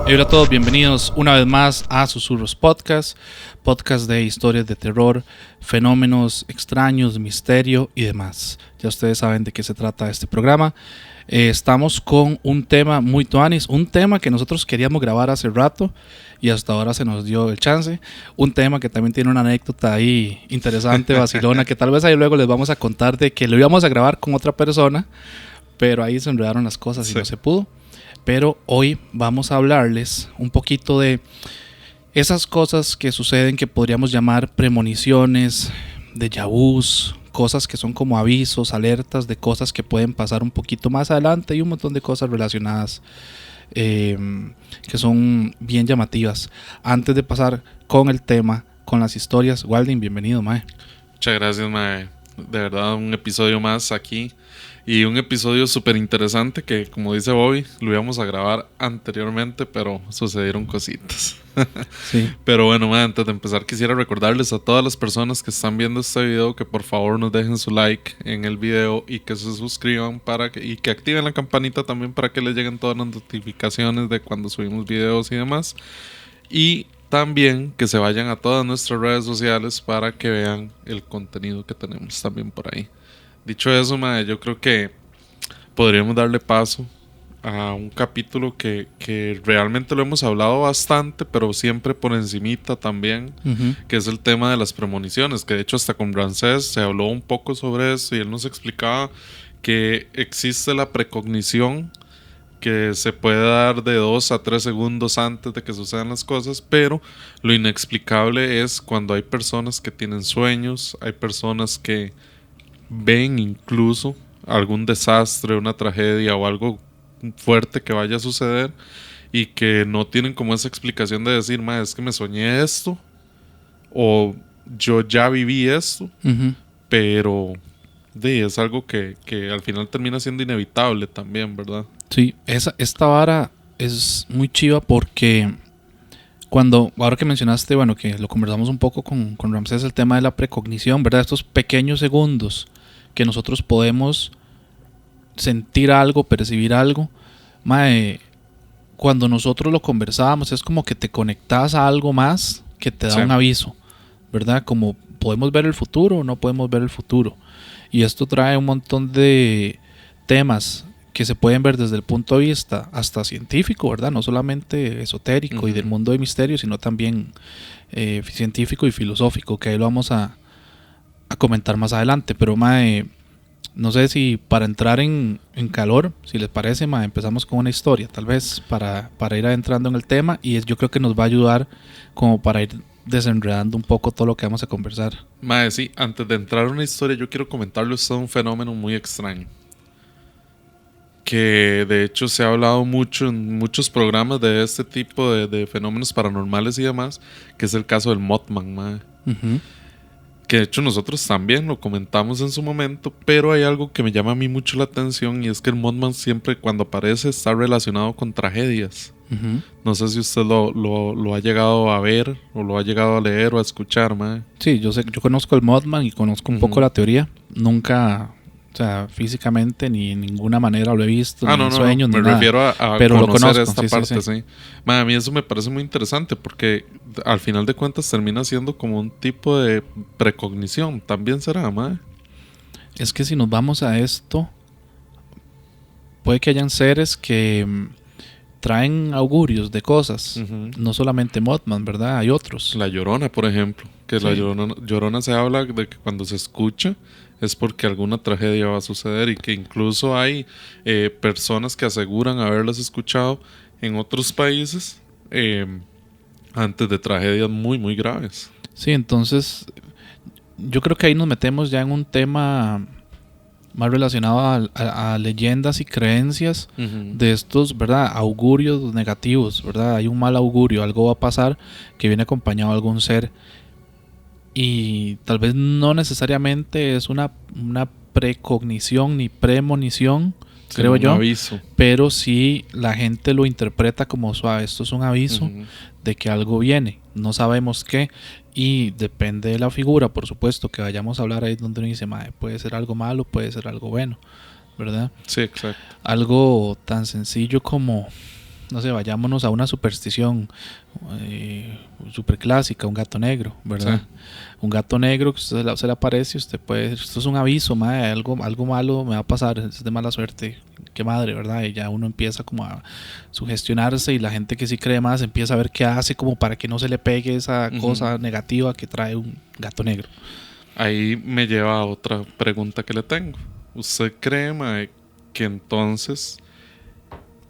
Hey, hola a todos, bienvenidos una vez más a Susurros Podcast, podcast de historias de terror, fenómenos extraños, misterio y demás. Ya ustedes saben de qué se trata este programa. Estamos con un tema muy tuanis, un tema que nosotros queríamos grabar hace rato y hasta ahora se nos dio el chance. Un tema que también tiene una anécdota ahí interesante, vacilona, que tal vez ahí luego les vamos a contar de que lo íbamos a grabar con otra persona, pero ahí se enredaron las cosas y no se pudo. Pero hoy vamos a hablarles un poquito de esas cosas que suceden que podríamos llamar premoniciones, déjà vus, cosas que son como avisos, alertas de cosas que pueden pasar un poquito más adelante y un montón de cosas relacionadas que son bien llamativas. Antes de pasar con el tema, con las historias, Walding, bienvenido, mae. Muchas gracias, mae. De verdad, un episodio más aquí. Y un episodio súper interesante que, como dice Bobby, lo íbamos a grabar anteriormente, pero sucedieron cositas. Sí. Pero bueno, antes de empezar quisiera recordarles a todas las personas que están viendo este video que por favor nos dejen su like en el video y que se suscriban y que activen la campanita también para que les lleguen todas las notificaciones de cuando subimos videos y demás. Y también que se vayan a todas nuestras redes sociales para que vean el contenido que tenemos también por ahí. Dicho eso, mae, yo creo que podríamos darle paso a un capítulo que realmente lo hemos hablado bastante, pero siempre por encimita también, que es el tema de las premoniciones, que de hecho hasta con Ramsés se habló un poco sobre eso y él nos explicaba que existe la precognición que se puede dar de 2 a 3 segundos antes de que sucedan las cosas, pero lo inexplicable es cuando hay personas que tienen sueños, hay personas que ven incluso algún desastre, una tragedia o algo fuerte que vaya a suceder y que no tienen como esa explicación de decir, ma, es que me soñé esto o yo ya viví esto, pero es algo que al final termina siendo inevitable también, ¿verdad? Sí, esta vara es muy chiva porque ahora que mencionaste, bueno, que lo conversamos un poco con Ramsés, el tema de la precognición, ¿verdad? Estos pequeños segundos que nosotros podemos sentir algo, percibir algo. Mae, cuando nosotros lo conversábamos es como que te conectas a algo más que te da un aviso, ¿verdad? Como podemos ver el futuro o no podemos ver el futuro. Y esto trae un montón de temas que se pueden ver desde el punto de vista hasta científico, ¿verdad? No solamente esotérico y del mundo de misterios, sino también científico y filosófico, que ahí lo vamos a comentar más adelante. Pero, mae, no sé si para entrar en calor, si les parece, mae, empezamos con una historia, tal vez para ir adentrando en el tema, y yo creo que nos va a ayudar como para ir desenredando un poco todo lo que vamos a conversar. Mae, sí, antes de entrar en una historia, yo quiero comentarles un fenómeno muy extraño, que de hecho se ha hablado mucho en muchos programas de este tipo de fenómenos paranormales y demás, que es el caso del Mothman, mae. Que de hecho nosotros también lo comentamos en su momento, pero hay algo que me llama a mí mucho la atención, y es que el Mothman siempre cuando aparece está relacionado con tragedias. No sé si usted lo ha llegado a ver o lo ha llegado a leer o a escuchar, mae. Sí, yo conozco el Mothman y conozco un poco la teoría. Nunca, o sea, físicamente ni en ninguna manera lo he visto, ni en sueños, ni nada. Me refiero a pero conocer lo conozco, esta parte, sí. A mí eso me parece muy interesante porque al final de cuentas termina siendo como un tipo de precognición. También será, mae. Es que si nos vamos a esto, puede que hayan seres que traen augurios de cosas. No solamente Mothman, ¿verdad? Hay otros. La Llorona, por ejemplo. Que la Llorona se habla de que cuando se escucha es porque alguna tragedia va a suceder, y que incluso hay personas que aseguran haberlas escuchado en otros países antes de tragedias muy, muy graves. Sí, entonces yo creo que ahí nos metemos ya en un tema más relacionado a leyendas y creencias de estos, ¿verdad? Augurios negativos, ¿verdad? Hay un mal augurio, algo va a pasar que viene acompañado de algún ser. Y tal vez no necesariamente es una precognición ni premonición, sí, creo yo. Aviso. Pero sí la gente lo interpreta como suave. Esto es un aviso de que algo viene. No sabemos qué. Y depende de la figura, por supuesto, que vayamos a hablar ahí donde uno dice, puede ser algo malo, puede ser algo bueno, ¿verdad? Sí, exacto. Algo tan sencillo como no sé, vayámonos a una superstición super clásica, un gato negro, ¿verdad? Sí. Un gato negro que usted se le aparece, usted puede, esto es un aviso, madre, algo malo me va a pasar, es de mala suerte, qué madre, ¿verdad? Y ya uno empieza como a sugestionarse y la gente que sí cree más empieza a ver qué hace como para que no se le pegue esa cosa negativa que trae un gato negro. Ahí me lleva a otra pregunta que le tengo. ¿Usted cree, mae, que entonces,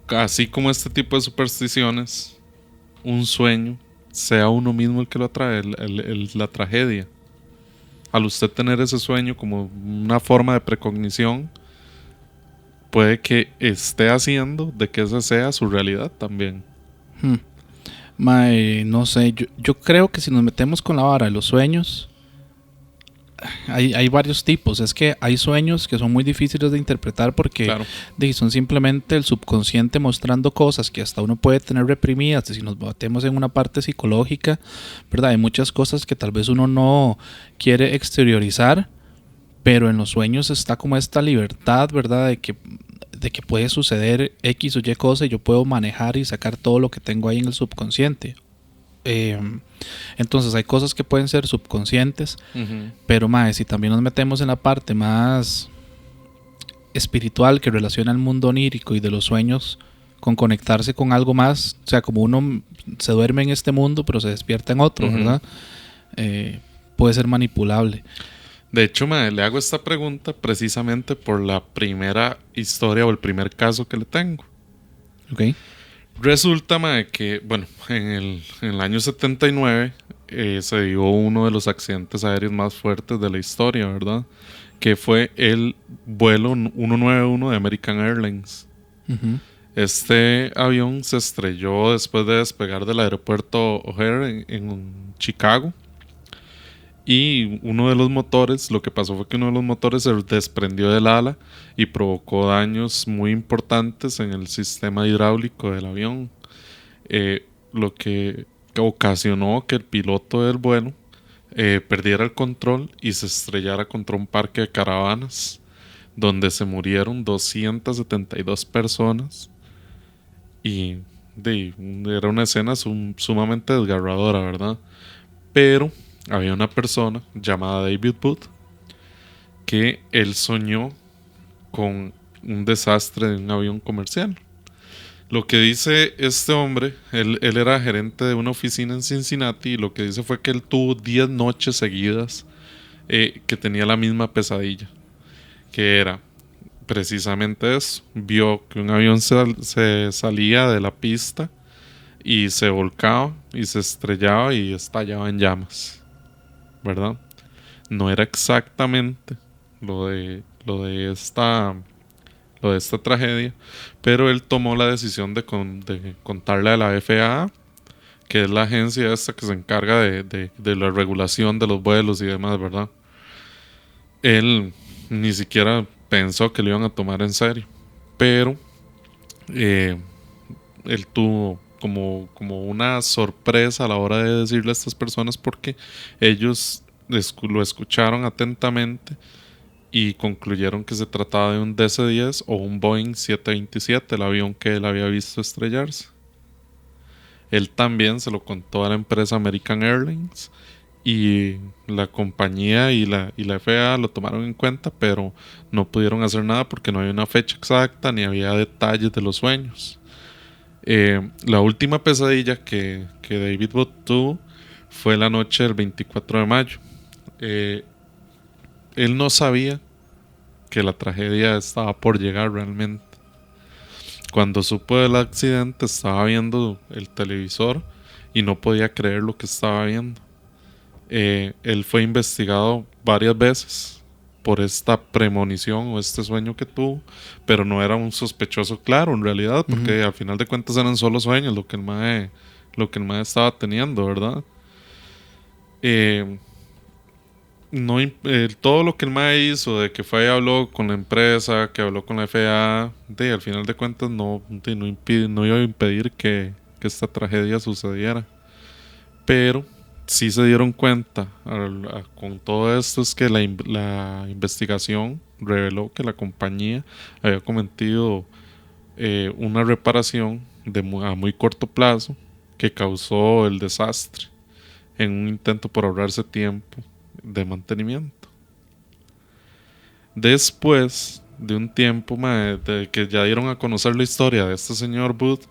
así como este tipo de supersticiones, un sueño sea uno mismo el que lo atrae, la tragedia? Al usted tener ese sueño como una forma de precognición, puede que esté haciendo de que esa sea su realidad también. Mae, no sé, yo creo que si nos metemos con la vara de los sueños, hay varios tipos. Es que hay sueños que son muy difíciles de interpretar porque claro, son simplemente el subconsciente mostrando cosas que hasta uno puede tener reprimidas. Si nos batemos en una parte psicológica, ¿verdad? Hay muchas cosas que tal vez uno no quiere exteriorizar, pero en los sueños está como esta libertad, ¿verdad? De que puede suceder X o Y cosa y yo puedo manejar y sacar todo lo que tengo ahí en el subconsciente. Entonces hay cosas que pueden ser subconscientes, pero mae, si también nos metemos en la parte más espiritual que relaciona el mundo onírico y de los sueños con conectarse con algo más, o sea, como uno se duerme en este mundo pero se despierta en otro, ¿verdad? Puede ser manipulable. De hecho, mae, le hago esta pregunta precisamente por la primera historia o el primer caso que le tengo. Ok. Resulta, mae, que, bueno, en el año 79 se dio uno de los accidentes aéreos más fuertes de la historia, ¿verdad? Que fue el vuelo 191 de American Airlines. Este avión se estrelló después de despegar del aeropuerto O'Hare en Chicago. Y uno de los motores, lo que pasó fue que uno de los motores se desprendió del ala y provocó daños muy importantes en el sistema hidráulico del avión. Lo que ocasionó que el piloto del vuelo perdiera el control y se estrellara contra un parque de caravanas, donde se murieron 272 personas. Y era una escena sumamente desgarradora, ¿verdad? Pero había una persona llamada David Booth que él soñó con un desastre de un avión comercial. Lo que dice este hombre, él era gerente de una oficina en Cincinnati, y lo que dice fue que él tuvo 10 noches seguidas que tenía la misma pesadilla, que era precisamente eso. Vio que un avión se salía de la pista y se volcaba y se estrellaba y estallaba en llamas, ¿verdad? No era exactamente lo de esta tragedia, pero él tomó la decisión de contarle a la FAA, que es la agencia esta que se encarga de la regulación de los vuelos y demás, ¿verdad? Él ni siquiera pensó que lo iban a tomar en serio, pero él tuvo como una sorpresa a la hora de decirle a estas personas, porque ellos lo escucharon atentamente y concluyeron que se trataba de un DC-10 o un Boeing 727, el avión que él había visto estrellarse. Él también se lo contó a la empresa American Airlines, y la compañía y la FAA lo tomaron en cuenta, pero no pudieron hacer nada porque no había una fecha exacta ni había detalles de los sueños. La última pesadilla que David Booth tuvo fue la noche del 24 de mayo. Él no sabía que la tragedia estaba por llegar realmente. Cuando supo del accidente, estaba viendo el televisor y no podía creer lo que estaba viendo. Él fue investigado varias veces por esta premonición o este sueño que tuvo, pero no era un sospechoso claro en realidad, porque al final de cuentas eran solo sueños lo que el mae estaba teniendo, ¿verdad? Todo lo que el mae hizo, de que fue y habló con la empresa, que habló con la FAA, al final de cuentas no iba a impedir que esta tragedia sucediera. Pero sí se dieron cuenta con todo esto, es que la investigación reveló que la compañía había cometido una reparación a muy corto plazo que causó el desastre en un intento por ahorrarse tiempo de mantenimiento. Después de un tiempo de que ya dieron a conocer la historia de este señor Booth,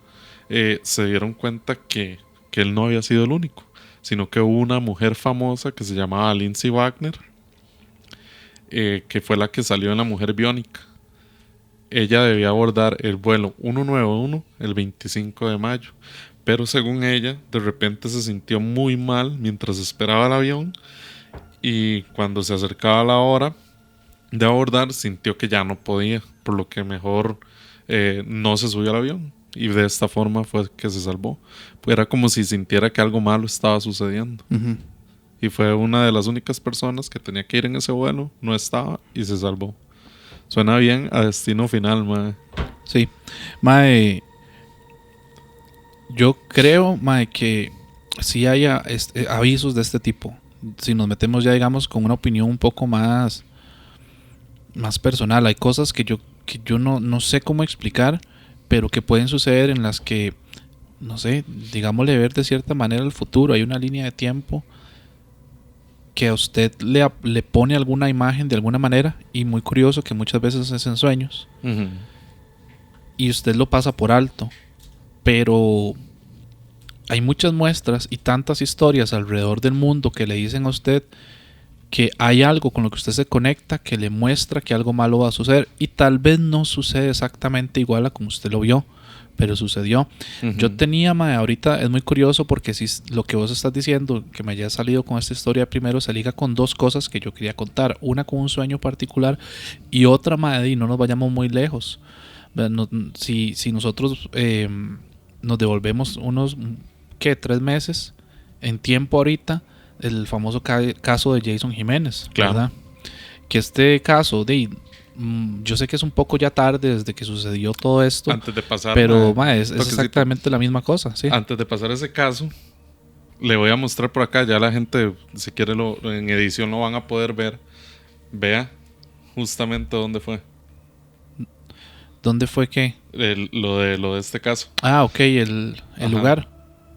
se dieron cuenta que él no había sido el único, sino que hubo una mujer famosa que se llamaba Lindsay Wagner, que fue la que salió en La Mujer Biónica. Ella debía abordar el vuelo 191 el 25 de mayo, pero según ella, de repente se sintió muy mal mientras esperaba el avión y cuando se acercaba la hora de abordar sintió que ya no podía, por lo que mejor no se subió al avión y de esta forma fue que se salvó. Pues era como si sintiera que algo malo estaba sucediendo. Uh-huh. Y fue una de las únicas personas que tenía que ir en ese vuelo, no estaba y se salvó. Suena bien a Destino Final, mae. Sí, mae, yo creo, mae, que sí haya avisos de este tipo. Si nos metemos ya, digamos, con una opinión un poco más personal, hay cosas que yo no sé cómo explicar, pero que pueden suceder en las que, no sé, digámosle ver de cierta manera el futuro. Hay una línea de tiempo que a usted le pone alguna imagen de alguna manera, y muy curioso que muchas veces es en sueños, Uh-huh. y usted lo pasa por alto, pero hay muchas muestras y tantas historias alrededor del mundo que le dicen a usted que hay algo con lo que usted se conecta que le muestra que algo malo va a suceder, y tal vez no sucede exactamente igual a como usted lo vio, pero sucedió. Uh-huh. Yo tenía, ahorita es muy curioso porque si lo que vos estás diciendo, que me haya salido con esta historia primero, se liga con dos cosas que yo quería contar. Una con un sueño particular y otra, y no nos vayamos muy lejos. Si nosotros nos devolvemos unos, 3 meses en tiempo ahorita, el famoso caso de Jason Jiménez, claro, ¿verdad? Que este caso yo sé que es un poco ya tarde desde que sucedió todo esto. Antes de pasar, pero es exactamente la misma cosa, ¿sí? Antes de pasar ese caso, le voy a mostrar por acá. Ya la gente, si quiere, en edición lo van a poder ver. Vea justamente dónde fue. ¿Dónde fue qué? Lo de este caso. Ah, ok, el lugar.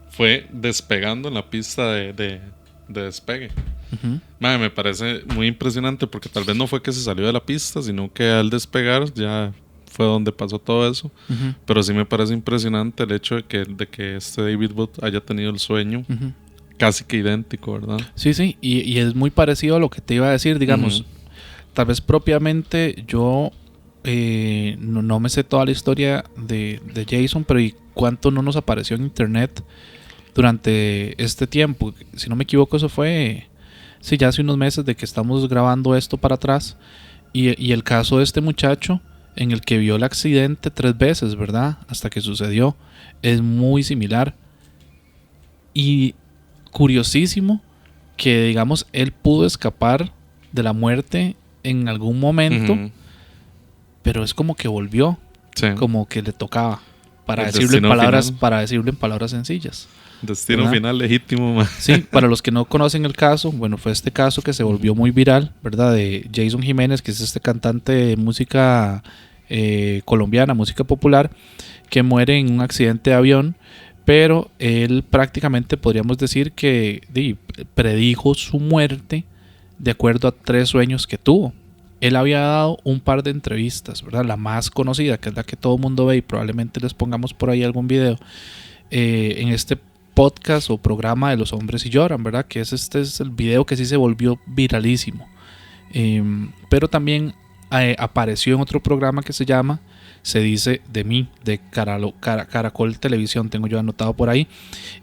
Fue despegando en la pista de despegue. Uh-huh. Me parece muy impresionante porque tal vez no fue que se salió de la pista, sino que al despegar ya fue donde pasó todo eso. Uh-huh. Pero sí me parece impresionante el hecho de que este David Booth haya tenido el sueño uh-huh. casi que idéntico, ¿verdad? Sí, y es muy parecido a lo que te iba a decir, digamos. Uh-huh. Tal vez propiamente yo no me sé toda la historia de Jason, pero ¿y cuánto no nos apareció en internet durante este tiempo? Si no me equivoco, eso fue... Sí, ya hace unos meses de que estamos grabando esto para atrás. Y el caso de este muchacho en el que vio el accidente 3 veces, ¿verdad? Hasta que sucedió. Es muy similar. Y curiosísimo que, digamos, él pudo escapar de la muerte en algún momento. Uh-huh. Pero es como que volvió. Sí. Como que le tocaba. Para decirlo en palabras sencillas. Destino ¿verdad? Final legítimo, man. Sí, para los que no conocen el caso, bueno, fue este caso que se volvió muy viral, ¿verdad? De Jason Jiménez, que es este cantante de música colombiana, música popular, que muere en un accidente de avión, pero él prácticamente podríamos decir que predijo su muerte de acuerdo a 3 sueños que tuvo. Él había dado un par de entrevistas, ¿verdad? La más conocida, que es la que todo el mundo ve, y probablemente les pongamos por ahí algún video, en este podcast o programa de Los Hombres y Lloran, ¿verdad? Que este es el video que sí se volvió viralísimo. Pero también apareció en otro programa que se llama Se dice de mí, de Caracol Televisión, tengo yo anotado por ahí.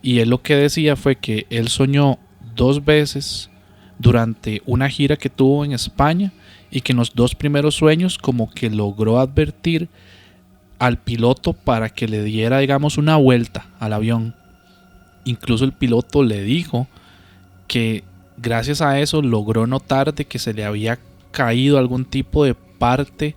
Y él lo que decía fue que él soñó 2 veces durante una gira que tuvo en España, y que en los 2 primeros sueños como que logró advertir al piloto para que le diera, digamos, una vuelta al avión. Incluso el piloto le dijo que gracias a eso logró notar de que se le había caído algún tipo de parte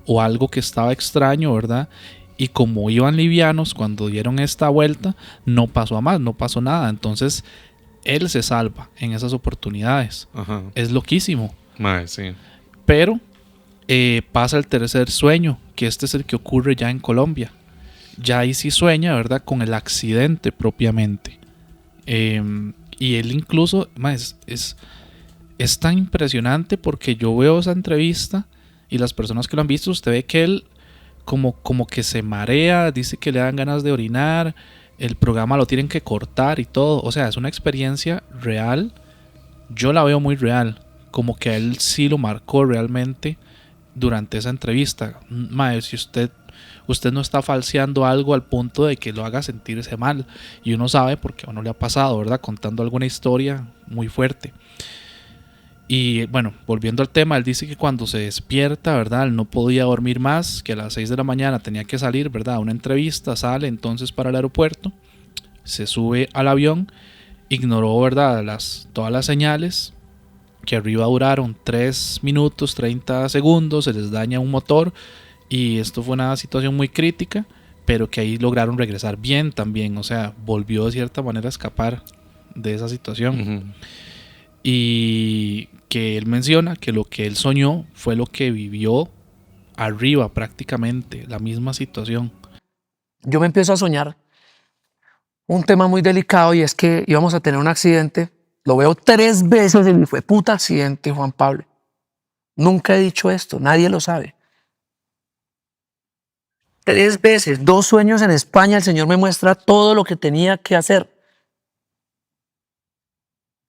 o algo que estaba extraño, ¿verdad? Y como iban livianos, cuando dieron esta vuelta, no pasó a más, no pasó nada. Entonces, él se salva en esas oportunidades. Ajá. Es loquísimo. Sí. Pero pasa el tercer sueño, que este es el que ocurre ya en Colombia, ya ahí sí sueña, ¿verdad? Con el accidente propiamente. Y él incluso, es tan impresionante porque yo veo esa entrevista y las personas que lo han visto, usted ve que él como que se marea, dice que le dan ganas de orinar, el programa lo tienen que cortar y todo. O sea, es una experiencia real. Yo la veo muy real, como que a él sí lo marcó realmente durante esa entrevista. Mae, si usted no está falseando algo al punto de que lo haga sentirse mal, y uno sabe porque a uno le ha pasado, ¿verdad? Contando alguna historia muy fuerte. Y bueno, volviendo al tema, él dice que cuando se despierta, ¿verdad? Él no podía dormir más, que a las 6 de la mañana tenía que salir, ¿verdad? A una entrevista, sale entonces para el aeropuerto, se sube al avión, ignoró, ¿verdad? Todas las señales, que arriba duraron 3 minutos 30 segundos, se les daña un motor y esto fue una situación muy crítica, pero que ahí lograron regresar bien también, o sea, volvió de cierta manera a escapar de esa situación. Y que él menciona que lo que él soñó fue lo que vivió arriba prácticamente, la misma situación. Yo me empiezo a soñar un tema muy delicado y es que íbamos a tener un accidente. Lo veo 3 veces y fue puta accidente, Juan Pablo. Nunca he dicho esto, nadie lo sabe. 3 veces, 2 sueños en España, el Señor me muestra todo lo que tenía que hacer.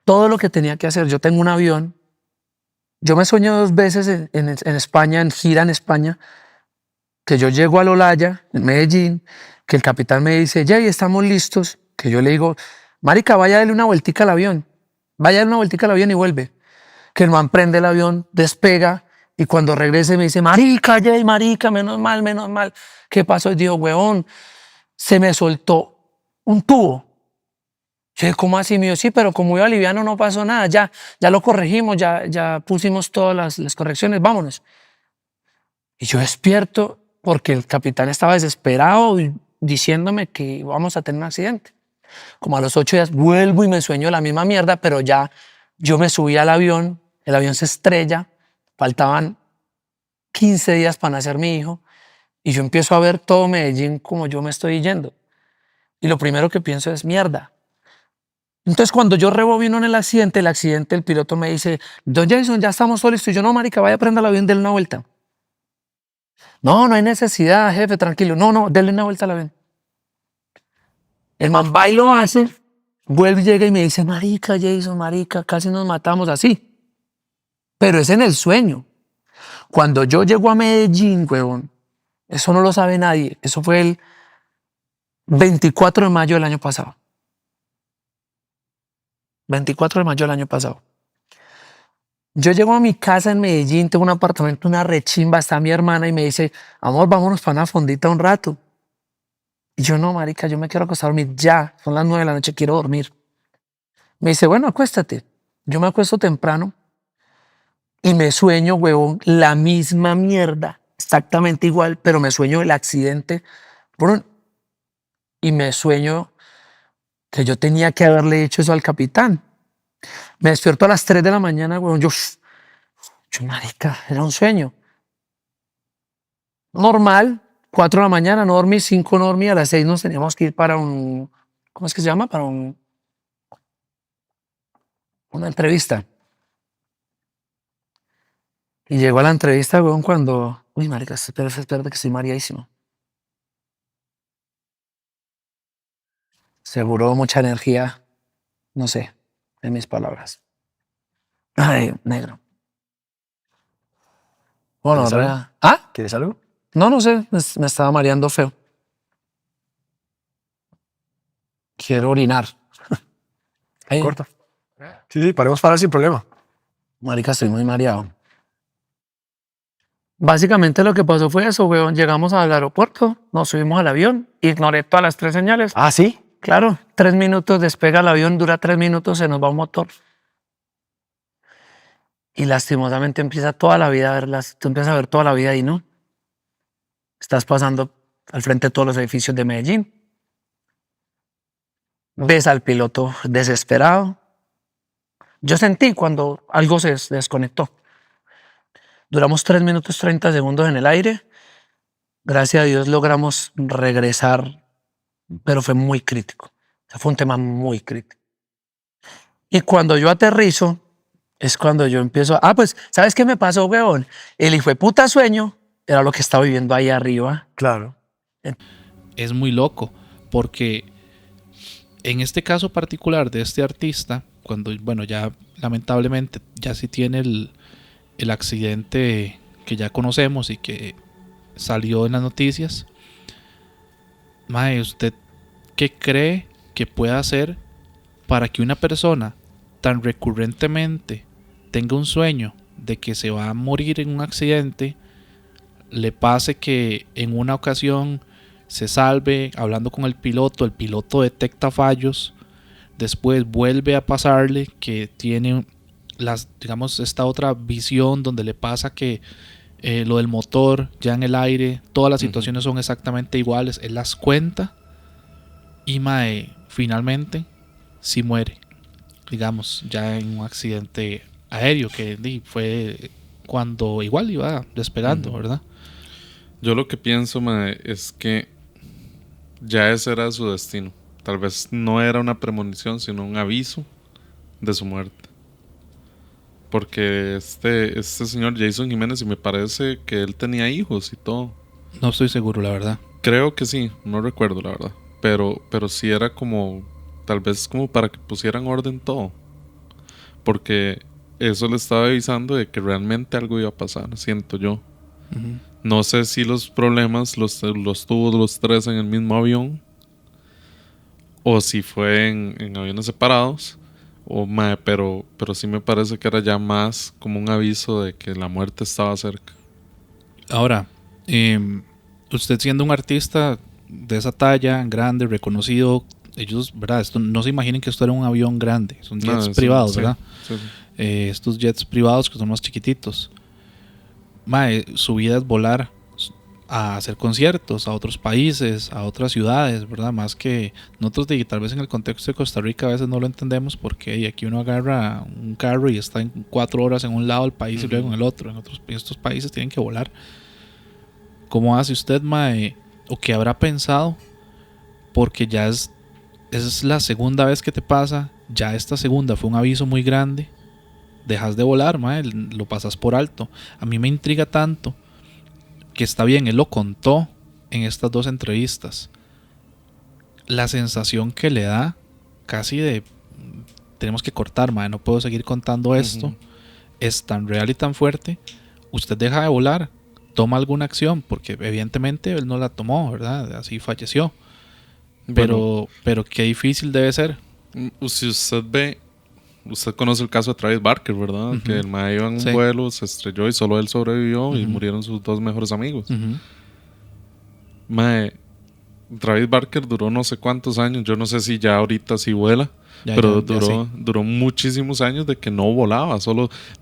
Todo lo que tenía que hacer. Yo tengo un avión. Yo me sueño 2 veces en España, en gira en España, que yo llego a Olaya, en Medellín, que el capitán me dice, Jay, estamos listos. Que yo le digo, marica, vaya a darle una vueltica al avión. Vaya a darle una vueltica al avión y vuelve. Que el man prende el avión, despega, y cuando regrese me dice, marica, Jay, marica, menos mal, menos mal. ¿Qué pasó? Y digo, huevón, se me soltó un tubo. Yo dije, ¿cómo así? Me dijo, sí, pero como iba liviano no pasó nada, ya lo corregimos, ya pusimos todas las correcciones, vámonos. Y yo despierto porque el capitán estaba desesperado diciéndome que íbamos a tener un accidente. Como a los 8 días vuelvo y me sueño la misma mierda, pero ya yo me subí al avión, el avión se estrella, faltaban 15 días para nacer mi hijo y yo empiezo a ver todo Medellín como yo me estoy yendo. Y lo primero que pienso es mierda. Entonces cuando yo rebobino en el accidente, el piloto me dice, don Jason, ya estamos todos listos. Y yo, no, marica, vaya a prender el avión, denle una vuelta. No, no hay necesidad, jefe, tranquilo. No, denle una vuelta al avión. El man va y lo hace, vuelve y llega y me dice, marica, Jason, marica, casi nos matamos así. Pero es en el sueño. Cuando yo llego a Medellín, huevón, eso no lo sabe nadie. Eso fue el 24 de mayo del año pasado. 24 de mayo del año pasado. Yo llego a mi casa en Medellín, tengo un apartamento, una rechimba, está mi hermana y me dice, amor, vámonos para una fondita un rato. Y yo, no, marica, yo me quiero acostar a dormir ya, son las 9 de la noche, quiero dormir. Me dice, bueno, acuéstate. Yo me acuesto temprano y me sueño, huevón, la misma mierda, exactamente igual, pero me sueño el accidente. Y me sueño que yo tenía que haberle hecho eso al capitán. Me despierto a las 3 de la mañana, huevón, yo marica, era un sueño. Normal, 4 de la mañana, no dormí, 5 no dormí, a las 6 nos teníamos que ir para un, ¿cómo es que se llama? Para una entrevista. Y llegó a la entrevista, weón, cuando, uy, marica, espérate que estoy mareadísimo. Seguro mucha energía, no sé, en mis palabras. Ay, negro. Bueno, ¿Quieres algo? ¿Ah? ¿Quieres algo? No sé, me estaba mareando feo. Quiero orinar. Ay, Corta. Sí, podemos parar sin problema. marica, estoy muy mareado. Básicamente lo que pasó fue eso, weón. Llegamos al aeropuerto, nos subimos al avión, ignoré todas las 3 señales. Ah, sí. Claro, 3 minutos, despega el avión, dura 3 minutos, se nos va un motor. Y lastimosamente empieza toda la vida a verlas, tú empiezas a ver toda la vida ahí, ¿no? Estás pasando al frente de todos los edificios de Medellín. Ves al piloto desesperado. Yo sentí cuando algo se desconectó. Duramos 3 minutos 30 segundos en el aire Gracias a Dios logramos regresar, pero fue muy crítico. O sea, fue un tema muy crítico. Y cuando yo aterrizo, es cuando yo empiezo. Pues, ¿sabes qué me pasó, weón? El hijo de puta sueño era lo que estaba viviendo ahí arriba. Claro. Es muy loco, porque en este caso particular de este artista, cuando, bueno, ya lamentablemente ya sí tiene el accidente que ya conocemos y que salió en las noticias, mae, ¿usted qué cree que pueda hacer para que una persona tan recurrentemente tenga un sueño de que se va a morir en un accidente, le pase que en una ocasión se salve hablando con el piloto detecta fallos, después vuelve a pasarle que tiene digamos, esta otra visión donde le pasa que lo del motor ya en el aire, todas las situaciones son exactamente iguales, él las cuenta y mae, finalmente sí muere, digamos, ya en un accidente aéreo que fue cuando igual iba despegando, ¿verdad? Yo lo que pienso, mae, es que ya ese era su destino. Tal vez no era una premonición, sino un aviso de su muerte. Porque este señor Jason Jiménez, y me parece que él tenía hijos y todo. No estoy seguro, la verdad. Creo que sí, no recuerdo la verdad. Pero sí era como, tal vez como para que pusieran orden todo. Porque eso le estaba avisando de que realmente algo iba a pasar, siento yo. Uh-huh. No sé si los problemas los tuvo los tres en el mismo avión. O si fue en aviones separados. Pero sí me parece que era ya más como un aviso de que la muerte estaba cerca. Ahora, usted siendo un artista de esa talla, grande, reconocido, ellos, ¿verdad? Esto, no se imaginen que esto era un avión grande, son jets privados, sí, ¿verdad? Sí. Estos jets privados que son más chiquititos. Su vida es volar a hacer conciertos a otros países, a otras ciudades, ¿verdad? Más que nosotros, tal vez en el contexto de Costa Rica a veces no lo entendemos porque aquí uno agarra un carro y está en 4 horas en un lado del país y luego en el otro. En estos países tienen que volar. ¿Cómo hace usted, mae? ¿O qué habrá pensado? Porque ya es la segunda vez que te pasa. Ya esta segunda fue un aviso muy grande. Dejas de volar, mae, lo pasas por alto. A mí me intriga tanto que está bien, él lo contó en estas 2 entrevistas. La sensación que le da casi de tenemos que cortar, mae, no puedo seguir contando esto. Es tan real y tan fuerte. Usted deja de volar, toma alguna acción, porque evidentemente él no la tomó, ¿verdad? Así falleció. Pero qué difícil debe ser. Si usted conoce el caso de Travis Barker, ¿verdad? Uh-huh. Que el mae iba en un vuelo, se estrelló y solo él sobrevivió y murieron sus 2 mejores amigos. Mae, Travis Barker duró no sé cuántos años, yo no sé si ya ahorita sí vuela, pero duró muchísimos años de que no volaba.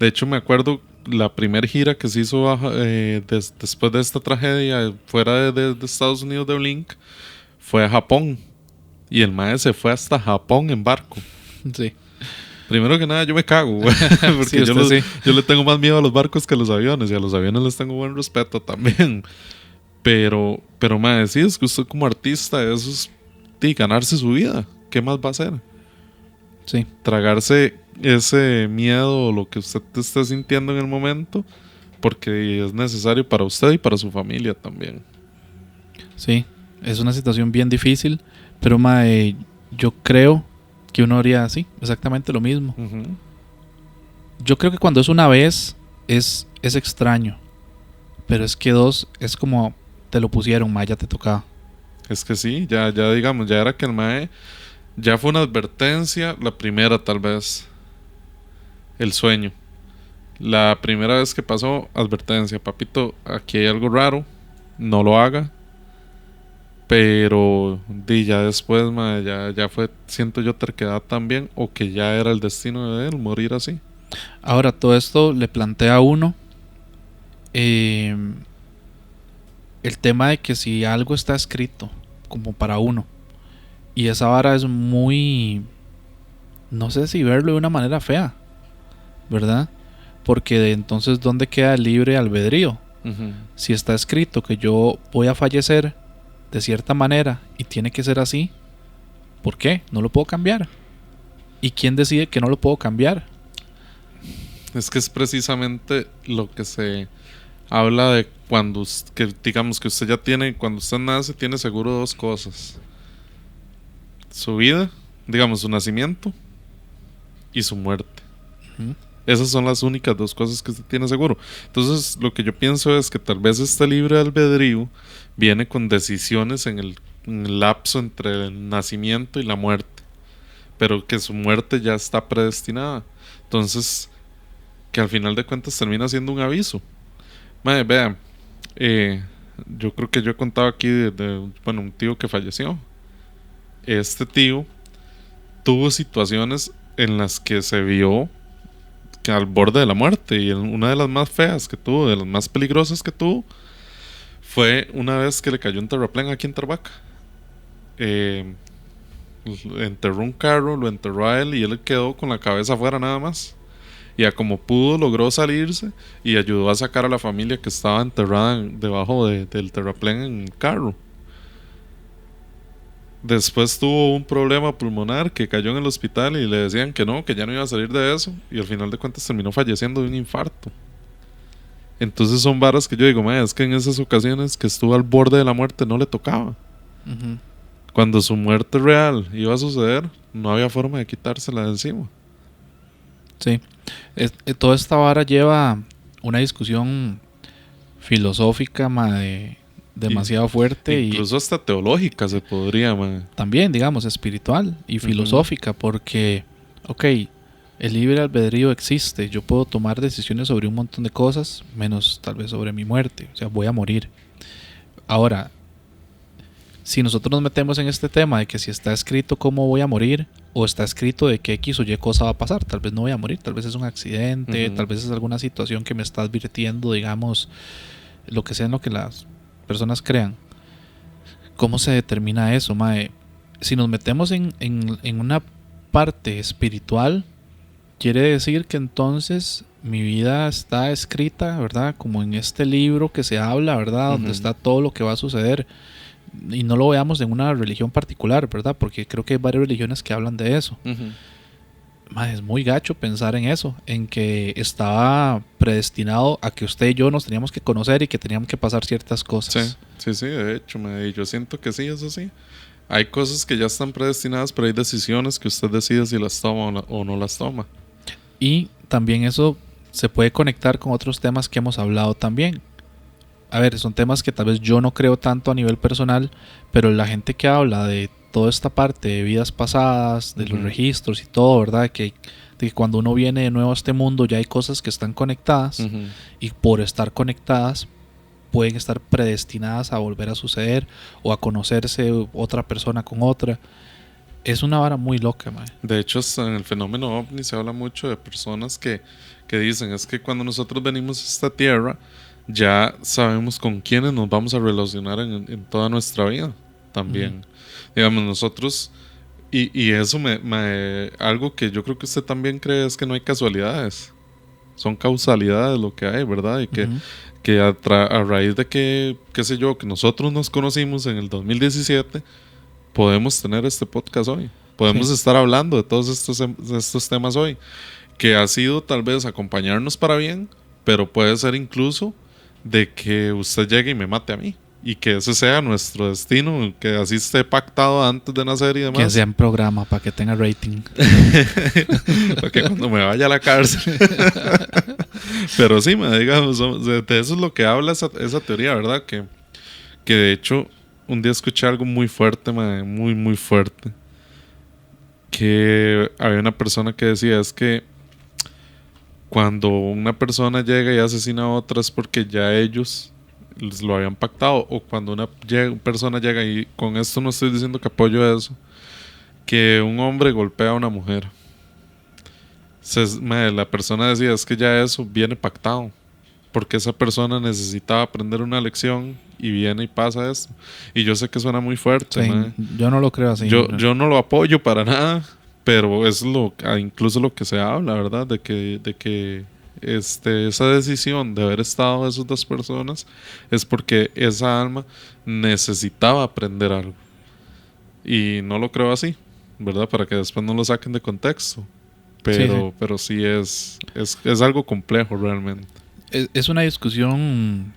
De hecho me acuerdo la primera gira que se hizo después de esta tragedia fuera de Estados Unidos de Blink fue a Japón y el mae se fue hasta Japón en barco. Sí. Primero que nada yo me cago, güey, porque yo le tengo más miedo a los barcos que a los aviones, y a los aviones les tengo buen respeto también. Pero mae, sí, es que usted como artista eso es ganarse su vida. ¿Qué más va a hacer? Sí. Tragarse ese miedo o lo que usted esté sintiendo en el momento, porque es necesario para usted y para su familia también. Sí, es una situación bien difícil, pero mae, yo creo que uno haría así, exactamente lo mismo. Uh-huh. Yo creo que cuando es una vez es extraño, pero es que 2 es como te lo pusieron, mae, ya te tocaba. Es que sí, ya digamos, ya era que el mae ya fue una advertencia, la primera tal vez, el sueño. La primera vez que pasó, advertencia, papito, aquí hay algo raro, no lo haga. Pero ya después, mae, ya fue, siento yo, terquedad también, o que ya era el destino de él, morir así. Ahora, todo esto le plantea a uno el tema de que si algo está escrito como para uno, y esa vara es muy, no sé si verlo de una manera fea, ¿verdad? Porque entonces, ¿dónde queda el libre albedrío? Si está escrito que yo voy a fallecer de cierta manera y tiene que ser así, ¿por qué? No lo puedo cambiar. ¿Y quién decide que no lo puedo cambiar? Es que es precisamente lo que se habla de cuando, que digamos que usted ya tiene, cuando usted nace, tiene seguro dos cosas: su vida, digamos su nacimiento, y su muerte. Ujú. Esas son las únicas dos cosas que usted tiene seguro. Entonces, lo que yo pienso es que tal vez este libre albedrío viene con decisiones en el lapso entre el nacimiento y la muerte, pero que su muerte ya está predestinada. Entonces, que al final de cuentas termina siendo un aviso. Madre, vean, yo creo que yo he contado aquí bueno, un tío que falleció. Este tío tuvo situaciones en las que se vio que al borde de la muerte, y una de las más feas que tuvo, de las más peligrosas que tuvo, fue una vez que le cayó un terraplén aquí en Tarbaca. Enterró un carro, lo enterró a él y él quedó con la cabeza afuera nada más. Y a como pudo logró salirse y ayudó a sacar a la familia que estaba enterrada debajo del terraplén en el carro. Después tuvo un problema pulmonar que cayó en el hospital y le decían que no, que ya no iba a salir de eso, y al final de cuentas terminó falleciendo de un infarto. Entonces son varas que yo digo, es que en esas ocasiones que estuvo al borde de la muerte no le tocaba. Ujú. Cuando su muerte real iba a suceder, no había forma de quitársela de encima. Sí. Toda esta vara lleva una discusión filosófica, demasiado fuerte Incluso hasta teológica se podría, y también, digamos, espiritual y filosófica, porque, ok, el libre albedrío existe. Yo puedo tomar decisiones sobre un montón de cosas, menos tal vez sobre mi muerte. O sea, voy a morir. Ahora, si nosotros nos metemos en este tema de que si está escrito cómo voy a morir, o está escrito de que X o Y cosa va a pasar, tal vez no voy a morir, tal vez es un accidente, tal vez es alguna situación que me está advirtiendo, digamos, lo que sea en lo que las personas crean. ¿Cómo se determina eso, mae? Si nos metemos en una parte espiritual, quiere decir que entonces mi vida está escrita, ¿verdad? Como en este libro que se habla, ¿verdad? Donde está todo lo que va a suceder. Y no lo veamos en una religión particular, ¿verdad? Porque creo que hay varias religiones que hablan de eso. Es muy gacho pensar en eso, en que estaba predestinado a que usted y yo nos teníamos que conocer y que teníamos que pasar ciertas cosas. Sí, de hecho, yo siento que sí, eso sí. Hay cosas que ya están predestinadas, pero hay decisiones que usted decide si las toma o no las toma. Y también eso se puede conectar con otros temas que hemos hablado también. A ver, son temas que tal vez yo no creo tanto a nivel personal, pero la gente que habla de toda esta parte de vidas pasadas, de los registros y todo, ¿verdad? De que cuando uno viene de nuevo a este mundo ya hay cosas que están conectadas y por estar conectadas pueden estar predestinadas a volver a suceder o a conocerse otra persona con otra. Es una vara muy loca, man. De hecho, en el fenómeno OVNI se habla mucho de personas que dicen, es que cuando nosotros venimos a esta tierra ya sabemos con quiénes nos vamos a relacionar en toda nuestra vida también. Digamos, nosotros, y eso algo que yo creo que usted también cree es que no hay casualidades, son causalidades lo que hay, ¿verdad? Y que a raíz de que, qué sé yo, que nosotros nos conocimos en el 2017, podemos tener este podcast hoy, podemos estar hablando de todos estos temas hoy, que ha sido tal vez acompañarnos para bien, pero puede ser incluso de que usted llegue y me mate a mí y que ese sea nuestro destino, que así esté pactado antes de nacer y demás. Que sea en programa para que tenga rating. Para que cuando me vaya a la cárcel. Pero sí, digamos, de eso es lo que habla esa teoría, ¿verdad? Que de hecho un día escuché algo muy fuerte, muy muy fuerte, que había una persona que decía, es que cuando una persona llega y asesina a otra es porque ya ellos lo habían pactado, o cuando una persona llega, y con esto no estoy diciendo que apoyo eso, que un hombre golpea a una mujer, la persona decía, es que ya eso viene pactado, porque esa persona necesitaba aprender una lección y viene y pasa esto. Y yo sé que suena muy fuerte, sí, yo no lo creo así. Yo no lo apoyo para nada, pero es incluso lo que se habla, ¿verdad? De que esa decisión de haber estado esas dos personas es porque esa alma necesitaba aprender algo. Y no lo creo así, ¿verdad? Para que después no lo saquen de contexto. Pero sí es algo complejo realmente. Es una discusión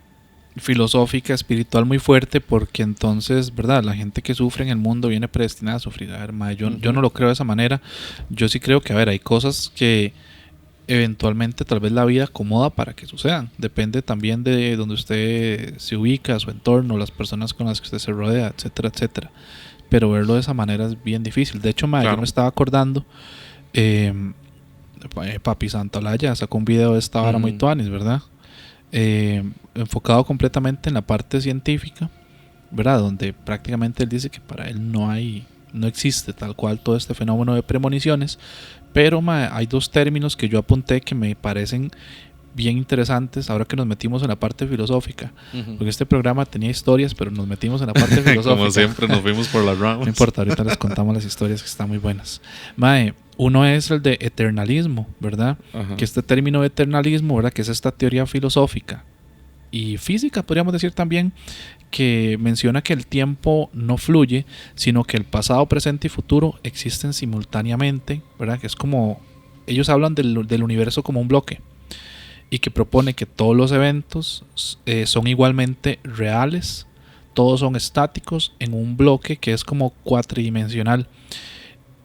filosófica, espiritual muy fuerte, porque entonces, ¿verdad? La gente que sufre en el mundo viene predestinada a sufrir. A ver, yo no lo creo de esa manera. Yo sí creo que, a ver, hay cosas que eventualmente tal vez la vida acomoda para que sucedan. Depende también de donde usted se ubica, su entorno, las personas con las que usted se rodea, etcétera, etcétera. Pero verlo de esa manera es bien difícil. De hecho, yo me estaba acordando, Papi Santolaya sacó un video de esta vara muy tuanis, ¿verdad? Enfocado completamente en la parte científica, ¿verdad? Donde prácticamente él dice que para él no existe tal cual todo este fenómeno de premoniciones, pero hay dos términos que yo apunté que me parecen bien interesantes ahora que nos metimos en la parte filosófica, porque este programa tenía historias, pero nos metimos en la parte filosófica. Como siempre nos fuimos por las ramas. No importa, ahorita les contamos las historias que están muy buenas. Uno es el de eternalismo, ¿verdad? Ajá. Que este término de eternalismo, ¿verdad? Que es esta teoría filosófica y física, podríamos decir también, que menciona que el tiempo no fluye, sino que el pasado, presente y futuro existen simultáneamente, ¿verdad? Que es como, ellos hablan del universo como un bloque, y que propone que todos los eventos son igualmente reales, todos son estáticos en un bloque que es como cuatridimensional,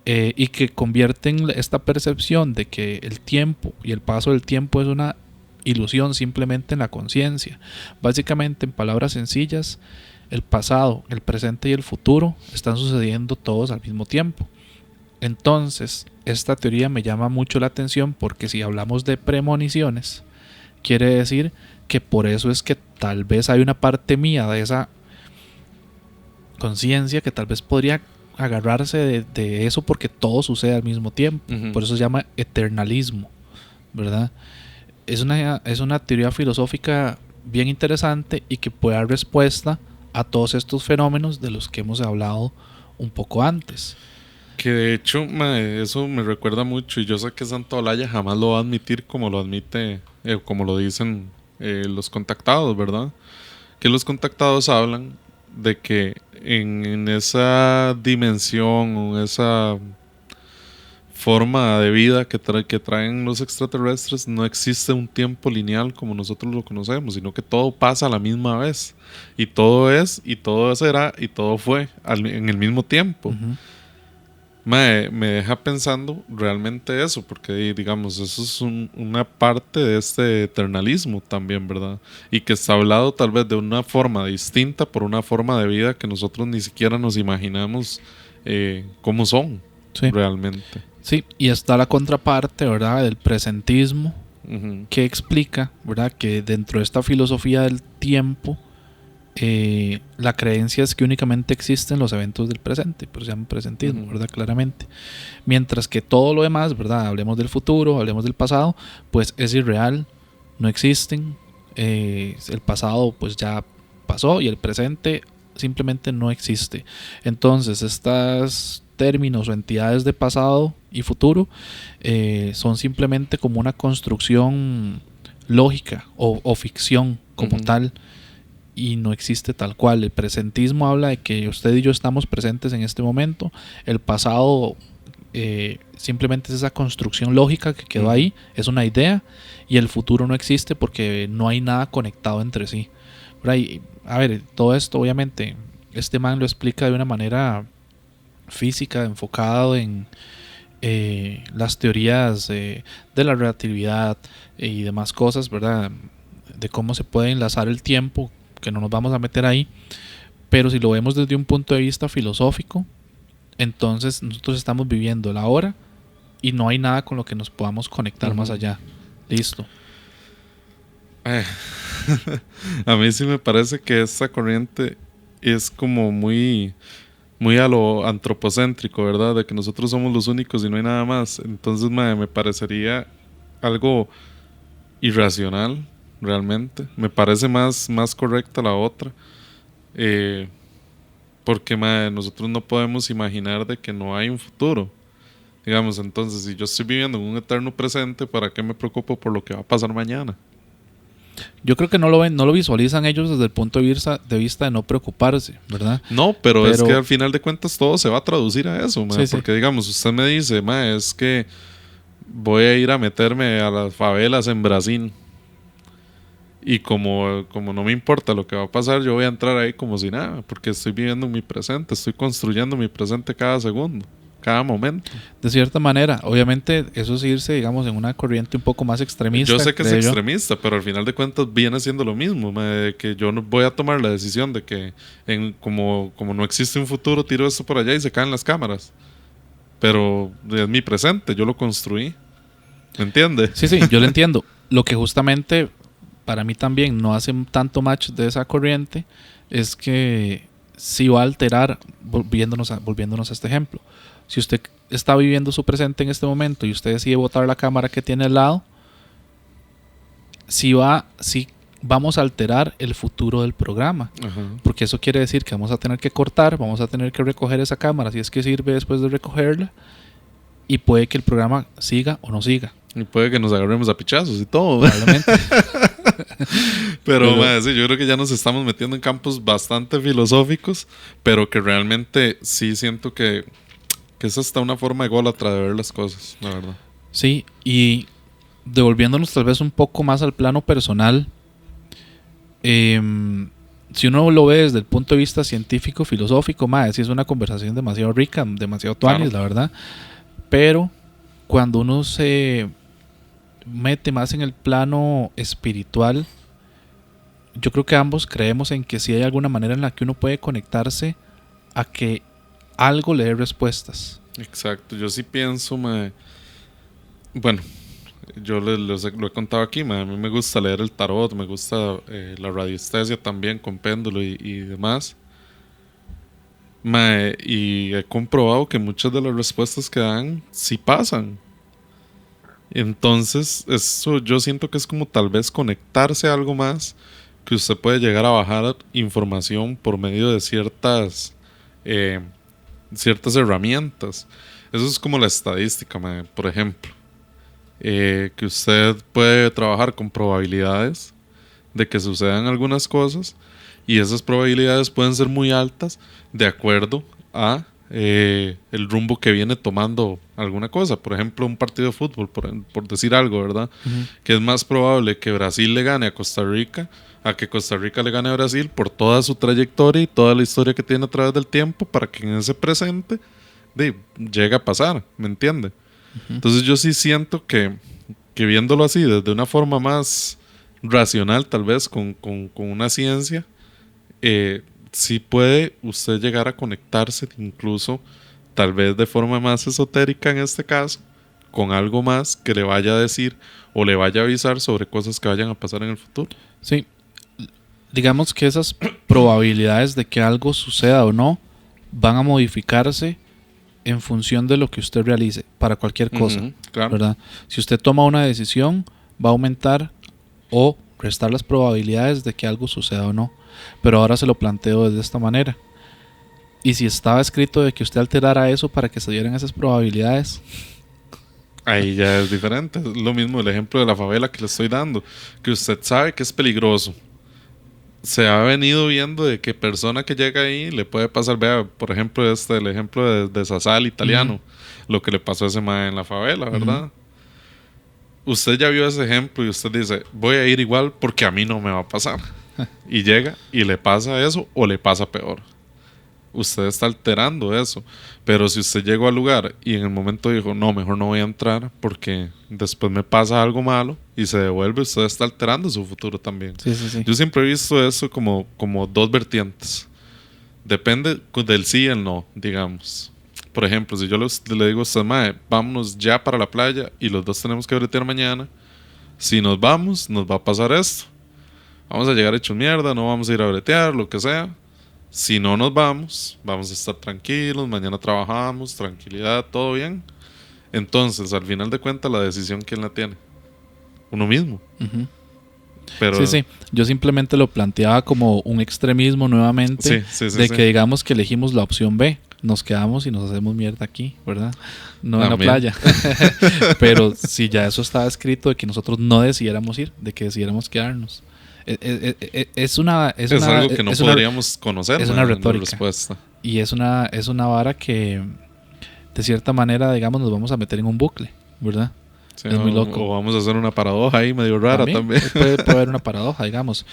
y que convierten esta percepción de que el tiempo y el paso del tiempo es una ilusión simplemente en la conciencia. Básicamente, en palabras sencillas, el pasado, el presente y el futuro están sucediendo todos al mismo tiempo. Entonces, esta teoría me llama mucho la atención, porque si hablamos de premoniciones, quiere decir que por eso es que tal vez hay una parte mía de esa conciencia que tal vez podría agarrarse de eso, porque todo sucede al mismo tiempo. Por eso se llama eternalismo, ¿verdad? Es una teoría filosófica bien interesante y que puede dar respuesta a todos estos fenómenos de los que hemos hablado un poco antes. Que de hecho, eso me recuerda mucho, y yo sé que Santolaya jamás lo va a admitir como lo admite, como lo dicen los contactados, ¿verdad? Que los contactados hablan de que en esa dimensión o esa forma de vida que traen los extraterrestres no existe un tiempo lineal como nosotros lo conocemos, sino que todo pasa a la misma vez, y todo es, y todo será, y todo fue en el mismo tiempo. Me deja pensando realmente eso, porque digamos, eso es una parte de este eternalismo también, ¿verdad? Y que está hablado tal vez de una forma distinta, por una forma de vida que nosotros ni siquiera nos imaginamos cómo son realmente. Sí, y está la contraparte, ¿verdad? Del presentismo, que explica, ¿verdad? Que dentro de esta filosofía del tiempo, la creencia es que únicamente existen los eventos del presente, pero se llama presentismo, ¿verdad? Claramente. Mientras que todo lo demás, ¿verdad? Hablemos del futuro, hablemos del pasado, pues es irreal, no existen. El pasado pues ya pasó y el presente simplemente no existe. Entonces, estos términos o entidades de pasado y futuro son simplemente como una construcción lógica o ficción como tal, y no existe tal cual. El presentismo habla de que usted y yo estamos presentes en este momento. El pasado simplemente es esa construcción lógica que quedó ahí, es una idea, y el futuro no existe porque no hay nada conectado entre sí. Y, a ver, todo esto obviamente este man lo explica de una manera física, enfocado en las teorías de la relatividad y demás cosas, ¿verdad? De cómo se puede enlazar el tiempo, que no nos vamos a meter ahí. Pero si lo vemos desde un punto de vista filosófico, entonces nosotros estamos viviendo la hora y no hay nada con lo que nos podamos conectar más allá. Listo. A mí sí me parece que esta corriente es como muy a lo antropocéntrico, ¿verdad? De que nosotros somos los únicos y no hay nada más. Entonces me parecería algo irracional, realmente. Me parece más correcta la otra. Porque nosotros no podemos imaginar de que no hay un futuro. Digamos, entonces, si yo estoy viviendo en un eterno presente, ¿para qué me preocupo por lo que va a pasar mañana? Yo creo que no lo ven, no lo visualizan ellos desde el punto de vista de no preocuparse, ¿verdad? No, pero es que al final de cuentas todo se va a traducir a eso, ma, Sí, porque digamos, usted me dice, ma, es que voy a ir a meterme a las favelas en Brasil y como no me importa lo que va a pasar, yo voy a entrar ahí como si nada, porque estoy viviendo mi presente, estoy construyendo mi presente cada segundo, cada momento. De cierta manera, obviamente eso es irse, digamos, en una corriente un poco más extremista. Yo sé que es creo yo. extremista, pero al final de cuentas viene siendo lo mismo, ma, de que yo no voy a tomar la decisión de que como no existe un futuro, tiro esto por allá y se caen las cámaras. Pero es mi presente, yo lo construí. ¿Me entiende? Sí, sí, yo lo entiendo. Lo que justamente para mí también no hace tanto match de esa corriente es que sí va a alterar, volviéndonos a este ejemplo. Si usted está viviendo su presente en este momento y usted decide botar la cámara que tiene al lado, sí vamos a alterar el futuro del programa. Ajá. Porque eso quiere decir que vamos a tener que cortar, vamos a tener que recoger esa cámara si es que sirve después de recogerla, y puede que el programa siga o no siga. Y puede que nos agarremos a pichazos y todo. Probablemente. Pero ma, sí, yo creo que ya nos estamos metiendo en campos bastante filosóficos, pero que realmente sí siento que es hasta una forma ególatra de ver las cosas, la verdad. Sí, y devolviéndonos tal vez un poco más al plano personal, si uno lo ve desde el punto de vista científico, filosófico, sí es una conversación demasiado rica, demasiado tuanis, Claro. la verdad. Pero cuando uno se mete más en el plano espiritual, yo creo que ambos creemos en que sí hay alguna manera en la que uno puede conectarse a que algo le dé respuestas. Exacto, yo sí pienso, ma, bueno, yo lo he contado aquí, ma, a mí me gusta leer el tarot, me gusta la radiestesia también con péndulo y demás. Ma, y he comprobado que muchas de las respuestas que dan sí pasan. Entonces, eso yo siento que es como tal vez conectarse a algo más, que usted puede llegar a bajar información por medio de ciertas herramientas. Eso es como la estadística, ma, por ejemplo. Que usted puede trabajar con probabilidades de que sucedan algunas cosas, y esas probabilidades pueden ser muy altas de acuerdo a el rumbo que viene tomando alguna cosa. Por ejemplo, un partido de fútbol, por decir algo, ¿verdad? Uh-huh. Que es más probable que Brasil le gane a Costa Rica a que Costa Rica le gane a Brasil por toda su trayectoria y toda la historia que tiene a través del tiempo, para que en ese presente llegue a pasar, ¿me entiende? Uh-huh. Entonces yo sí siento que viéndolo así, desde una forma más racional, tal vez con una ciencia, sí puede usted llegar a conectarse, incluso tal vez de forma más esotérica en este caso, con algo más que le vaya a decir o le vaya a avisar sobre cosas que vayan a pasar en el futuro. Sí, digamos que esas probabilidades de que algo suceda o no van a modificarse en función de lo que usted realice para cualquier cosa, claro. ¿verdad? Si usted toma una decisión, va a aumentar o restar las probabilidades de que algo suceda o no. Pero ahora se lo planteo desde esta manera. Y si estaba escrito de que usted alterara eso para que se dieran esas probabilidades, ahí ya es diferente. Es lo mismo el ejemplo de la favela que le estoy dando, que usted sabe que es peligroso. Se ha venido viendo de que persona que llega ahí le puede pasar, vea, por ejemplo, el ejemplo de Sasal italiano, lo que le pasó a ese mae en la favela, ¿verdad? Usted ya vio ese ejemplo y usted dice, voy a ir igual porque a mí no me va a pasar. Y llega y le pasa eso o le pasa peor. Usted está alterando eso. Pero si usted llegó al lugar y en el momento dijo, no, mejor no voy a entrar porque después me pasa algo malo, y se devuelve, usted está alterando su futuro también. sí, sí, sí. Yo siempre he visto eso como dos vertientes. Depende del sí y el no, digamos. Por ejemplo, si yo le digo a usted, mae, vámonos ya para la playa y los dos tenemos que bretear mañana. Si nos vamos, nos va a pasar esto. Vamos a llegar hechos mierda, no vamos a ir a bretear, lo que sea. Si no nos vamos a estar tranquilos, mañana trabajamos, tranquilidad, todo bien. Entonces, al final de cuentas, la decisión, ¿quién la tiene? Uno mismo. Uh-huh. Pero, sí, sí. Yo simplemente lo planteaba como un extremismo nuevamente sí, de que digamos que elegimos la opción B. nos quedamos y nos hacemos mierda aquí, ¿verdad? No También. en la playa. Pero si ya eso estaba escrito de que nosotros no decidiéramos ir, de que decidiéramos quedarnos. Es algo que no podríamos conocer. Es una la retórica. respuesta. Y es una vara que de cierta manera, digamos, nos vamos a meter en un bucle, ¿verdad? Sí, es muy loco. O vamos a hacer una paradoja ahí medio rara también. Puede haber una paradoja, digamos.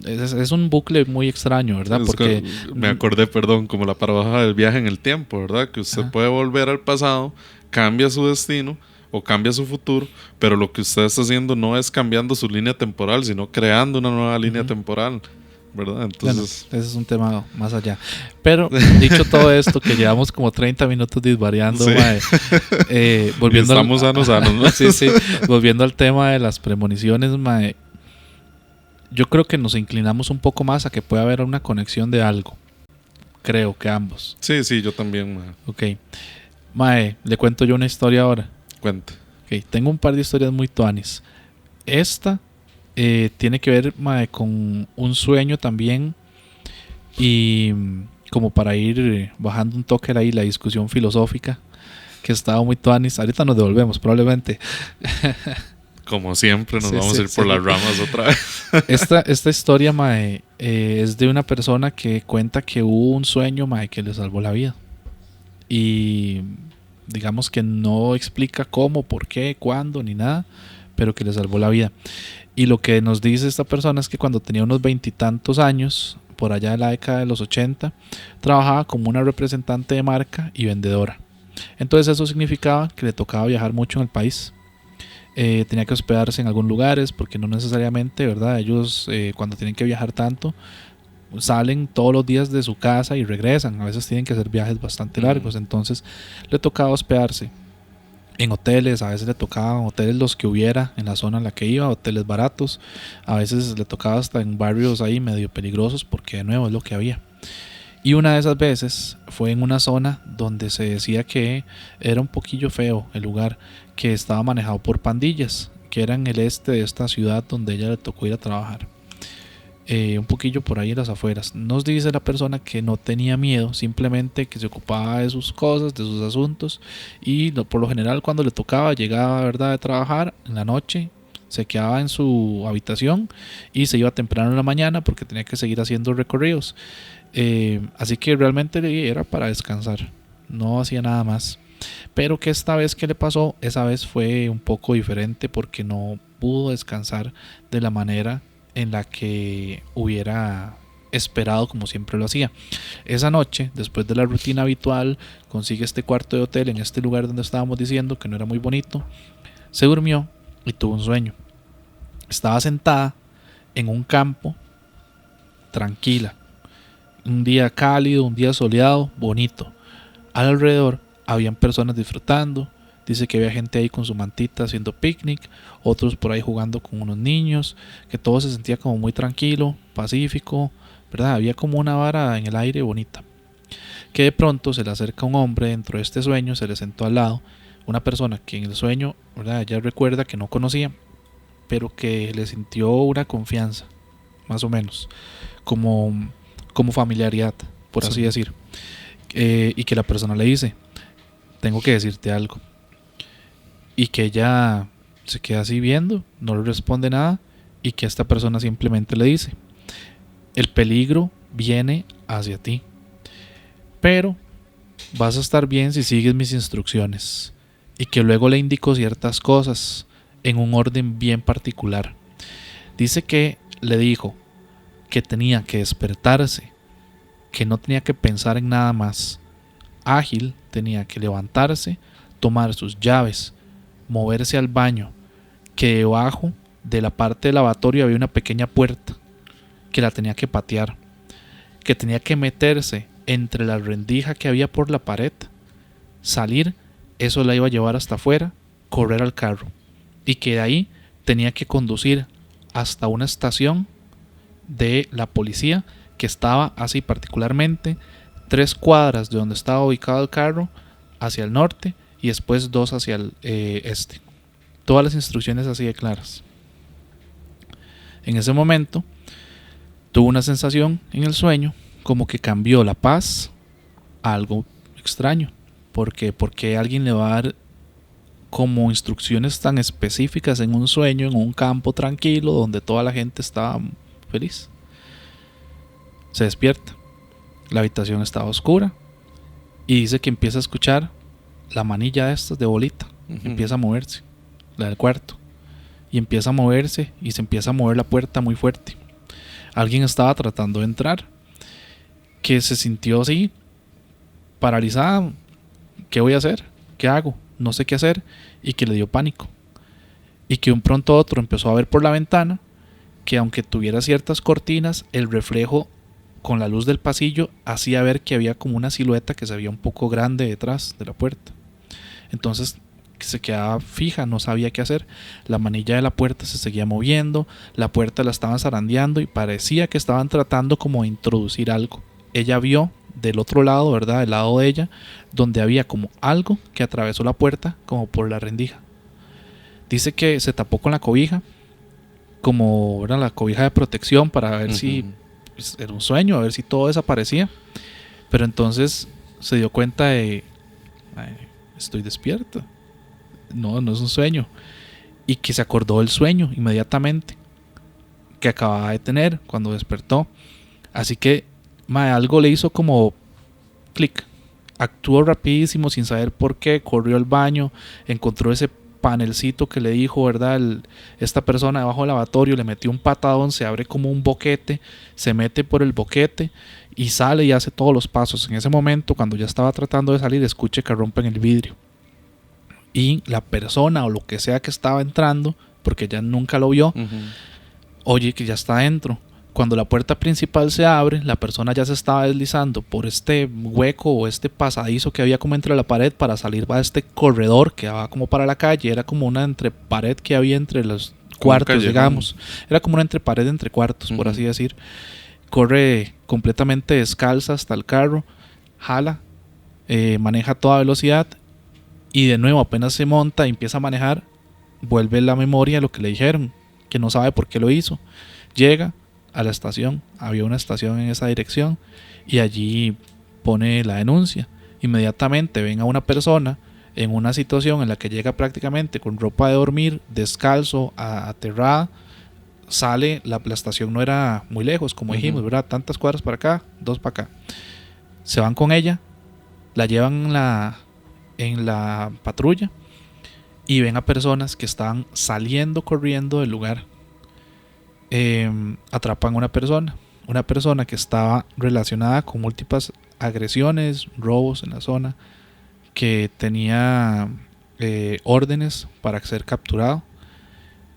Es un bucle muy extraño, ¿verdad? Porque me acordé, perdón, como la paradoja del viaje en el tiempo, ¿verdad? Que usted puede volver al pasado, cambia su destino o cambia su futuro, pero lo que usted está haciendo no es cambiando su línea temporal, sino creando una nueva línea temporal, ¿verdad? Entonces, bueno, ese es un tema más allá. Pero dicho todo esto, que llevamos como 30 minutos disvariando, sí. Mae, volviendo estamos sanos, ¿no? sí, volviendo al tema de las premoniciones, mae, yo creo que nos inclinamos un poco más a que pueda haber una conexión de algo. Creo que ambos. Sí, yo también, mae. Ok. Mae, le cuento yo una historia ahora. Cuente. Ok, tengo un par de historias muy tuanis. Esta tiene que ver, mae, con un sueño también. Y como para ir bajando un toque ahí la discusión filosófica, que estaba muy tuanis. Ahorita nos devolvemos, probablemente. Como siempre, nos vamos a ir por las ramas otra vez. Esta historia, mae, es de una persona que cuenta que hubo un sueño, mae, que le salvó la vida. Y digamos que no explica cómo, por qué, cuándo, ni nada, pero que le salvó la vida. Y lo que nos dice esta persona es que cuando tenía unos 20 y tantos años, por allá de la década de los 80, trabajaba como una representante de marca y vendedora. Entonces eso significaba que le tocaba viajar mucho en el país. Tenía que hospedarse en algunos lugares porque no necesariamente, ¿verdad? Ellos cuando tienen que viajar tanto salen todos los días de su casa y regresan. A veces tienen que hacer viajes bastante largos. Entonces le tocaba hospedarse en hoteles. A veces le tocaban hoteles los que hubiera en la zona en la que iba, hoteles baratos. A veces le tocaba hasta en barrios ahí medio peligrosos porque de nuevo es lo que había. Y una de esas veces fue en una zona donde se decía que era un poquillo feo el lugar, que estaba manejado por pandillas, que era en el este de esta ciudad donde ella le tocó ir a trabajar. Un poquillo por ahí en las afueras. Nos dice la persona que no tenía miedo, simplemente que se ocupaba de sus cosas, de sus asuntos, y por lo general cuando le tocaba, llegaba, ¿verdad?, de trabajar en la noche, se quedaba en su habitación y se iba temprano en la mañana porque tenía que seguir haciendo recorridos. Así que realmente era para descansar, no hacía nada más. Pero que esta vez que le pasó, esa vez fue un poco diferente porque no pudo descansar de la manera en la que hubiera esperado, como siempre lo hacía. Esa noche, después de la rutina habitual, consigue este cuarto de hotel en este lugar donde estábamos diciendo que no era muy bonito, se durmió y tuvo un sueño. Estaba sentada en un campo, tranquila, un día cálido, un día soleado, bonito. Alrededor habían personas disfrutando. Dice que había gente ahí con su mantita haciendo picnic, otros por ahí jugando con unos niños, que todo se sentía como muy tranquilo, pacífico, ¿verdad? Había como una vara en el aire bonita. Que de pronto se le acerca un hombre dentro de este sueño, se le sentó al lado, una persona que en el sueño, ¿verdad?, ella recuerda que no conocía, pero que le sintió una confianza, más o menos, como familiaridad, por así decir. Y que la persona le dice: tengo que decirte algo. Y que ella se queda así viendo, no le responde nada, y que esta persona simplemente le dice: el peligro viene hacia ti, pero vas a estar bien si sigues mis instrucciones. Y que luego le indicó ciertas cosas en un orden bien particular. Dice que le dijo que tenía que despertarse, que no tenía que pensar en nada más. Ágil, tenía que levantarse, tomar sus llaves, moverse al baño, que debajo de la parte del lavatorio había una pequeña puerta, que la tenía que patear, que tenía que meterse entre la rendija que había por la pared, salir, eso la iba a llevar hasta afuera, correr al carro, y que de ahí tenía que conducir hasta una estación de la policía que estaba así particularmente 3 cuadras de donde estaba ubicado el carro hacia el norte y después 2 hacia el este. Todas las instrucciones así de claras. En ese momento tuvo una sensación en el sueño como que cambió la paz algo extraño. Porque alguien le va a dar como instrucciones tan específicas en un sueño, en un campo tranquilo, donde toda la gente estaba feliz. Se despierta. La habitación estaba oscura. Y dice que empieza a escuchar la manilla de estas de bolita. Empieza a moverse. La del cuarto. Y empieza a moverse y se empieza a mover la puerta muy fuerte. Alguien estaba tratando de entrar. Que se sintió así, paralizada. ¿Qué voy a hacer? ¿Qué hago? No sé qué hacer. Y que le dio pánico. Y que un pronto a otro empezó a ver por la ventana que aunque tuviera ciertas cortinas, el reflejo con la luz del pasillo hacía ver que había como una silueta que se veía un poco grande detrás de la puerta. Entonces se quedaba fija, no sabía qué hacer. La manilla de la puerta se seguía moviendo, la puerta la estaban zarandeando y parecía que estaban tratando como de introducir algo. Ella vio del otro lado, ¿verdad? Del lado de ella, donde había como algo que atravesó la puerta como por la rendija. Dice que se tapó con la cobija, como era la cobija de protección para ver si era un sueño, a ver si todo desaparecía. Pero entonces se dio cuenta de, estoy despierta, no es un sueño. Y que se acordó del sueño inmediatamente que acababa de tener cuando despertó. Así que algo le hizo como clic. Actuó rapidísimo sin saber por qué, corrió al baño, encontró ese panelcito que le dijo, ¿verdad? Esta persona debajo del lavatorio, le metió un patadón, se abre como un boquete, se mete por el boquete y sale y hace todos los pasos. En ese momento, cuando ya estaba tratando de salir, escuche que rompen el vidrio. Y la persona o lo que sea que estaba entrando, porque ella nunca lo vio, oye que ya está adentro. Cuando la puerta principal se abre, la persona ya se estaba deslizando por este hueco o este pasadizo que había como entre la pared para salir a este corredor que daba como para la calle. Era como una entrepared que había entre los cuartos, digamos. Era como una entrepared entre cuartos, por así decir. Corre completamente descalza hasta el carro, jala, maneja a toda velocidad y de nuevo apenas se monta y empieza a manejar, vuelve la memoria de lo que le dijeron, que no sabe por qué lo hizo. Llega a la estación, había una estación en esa dirección y allí pone la denuncia. Inmediatamente ven a una persona en una situación en la que llega prácticamente con ropa de dormir, descalzo, aterrada. Sale, la estación no era muy lejos, como dijimos, ¿verdad? Tantas cuadras para acá, 2 para acá. Se van con ella, la llevan en la patrulla y ven a personas que estaban saliendo corriendo del lugar. Atrapan a una persona que estaba relacionada con múltiples agresiones, robos en la zona, que tenía órdenes para ser capturado.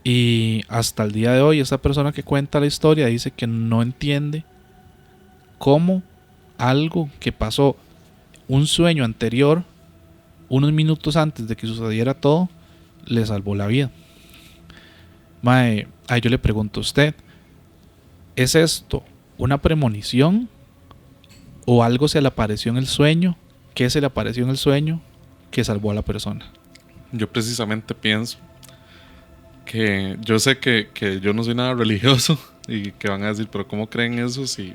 Y hasta el día de hoy esa persona que cuenta la historia dice que no entiende cómo algo que pasó, un sueño anterior, unos minutos antes de que sucediera todo, le salvó la vida. Mae, ahí yo le pregunto a usted, ¿es esto una premonición o algo se le apareció en el sueño? ¿Qué se le apareció en el sueño que salvó a la persona? Yo precisamente pienso que yo sé que yo no soy nada religioso y que van a decir, pero ¿cómo creen eso si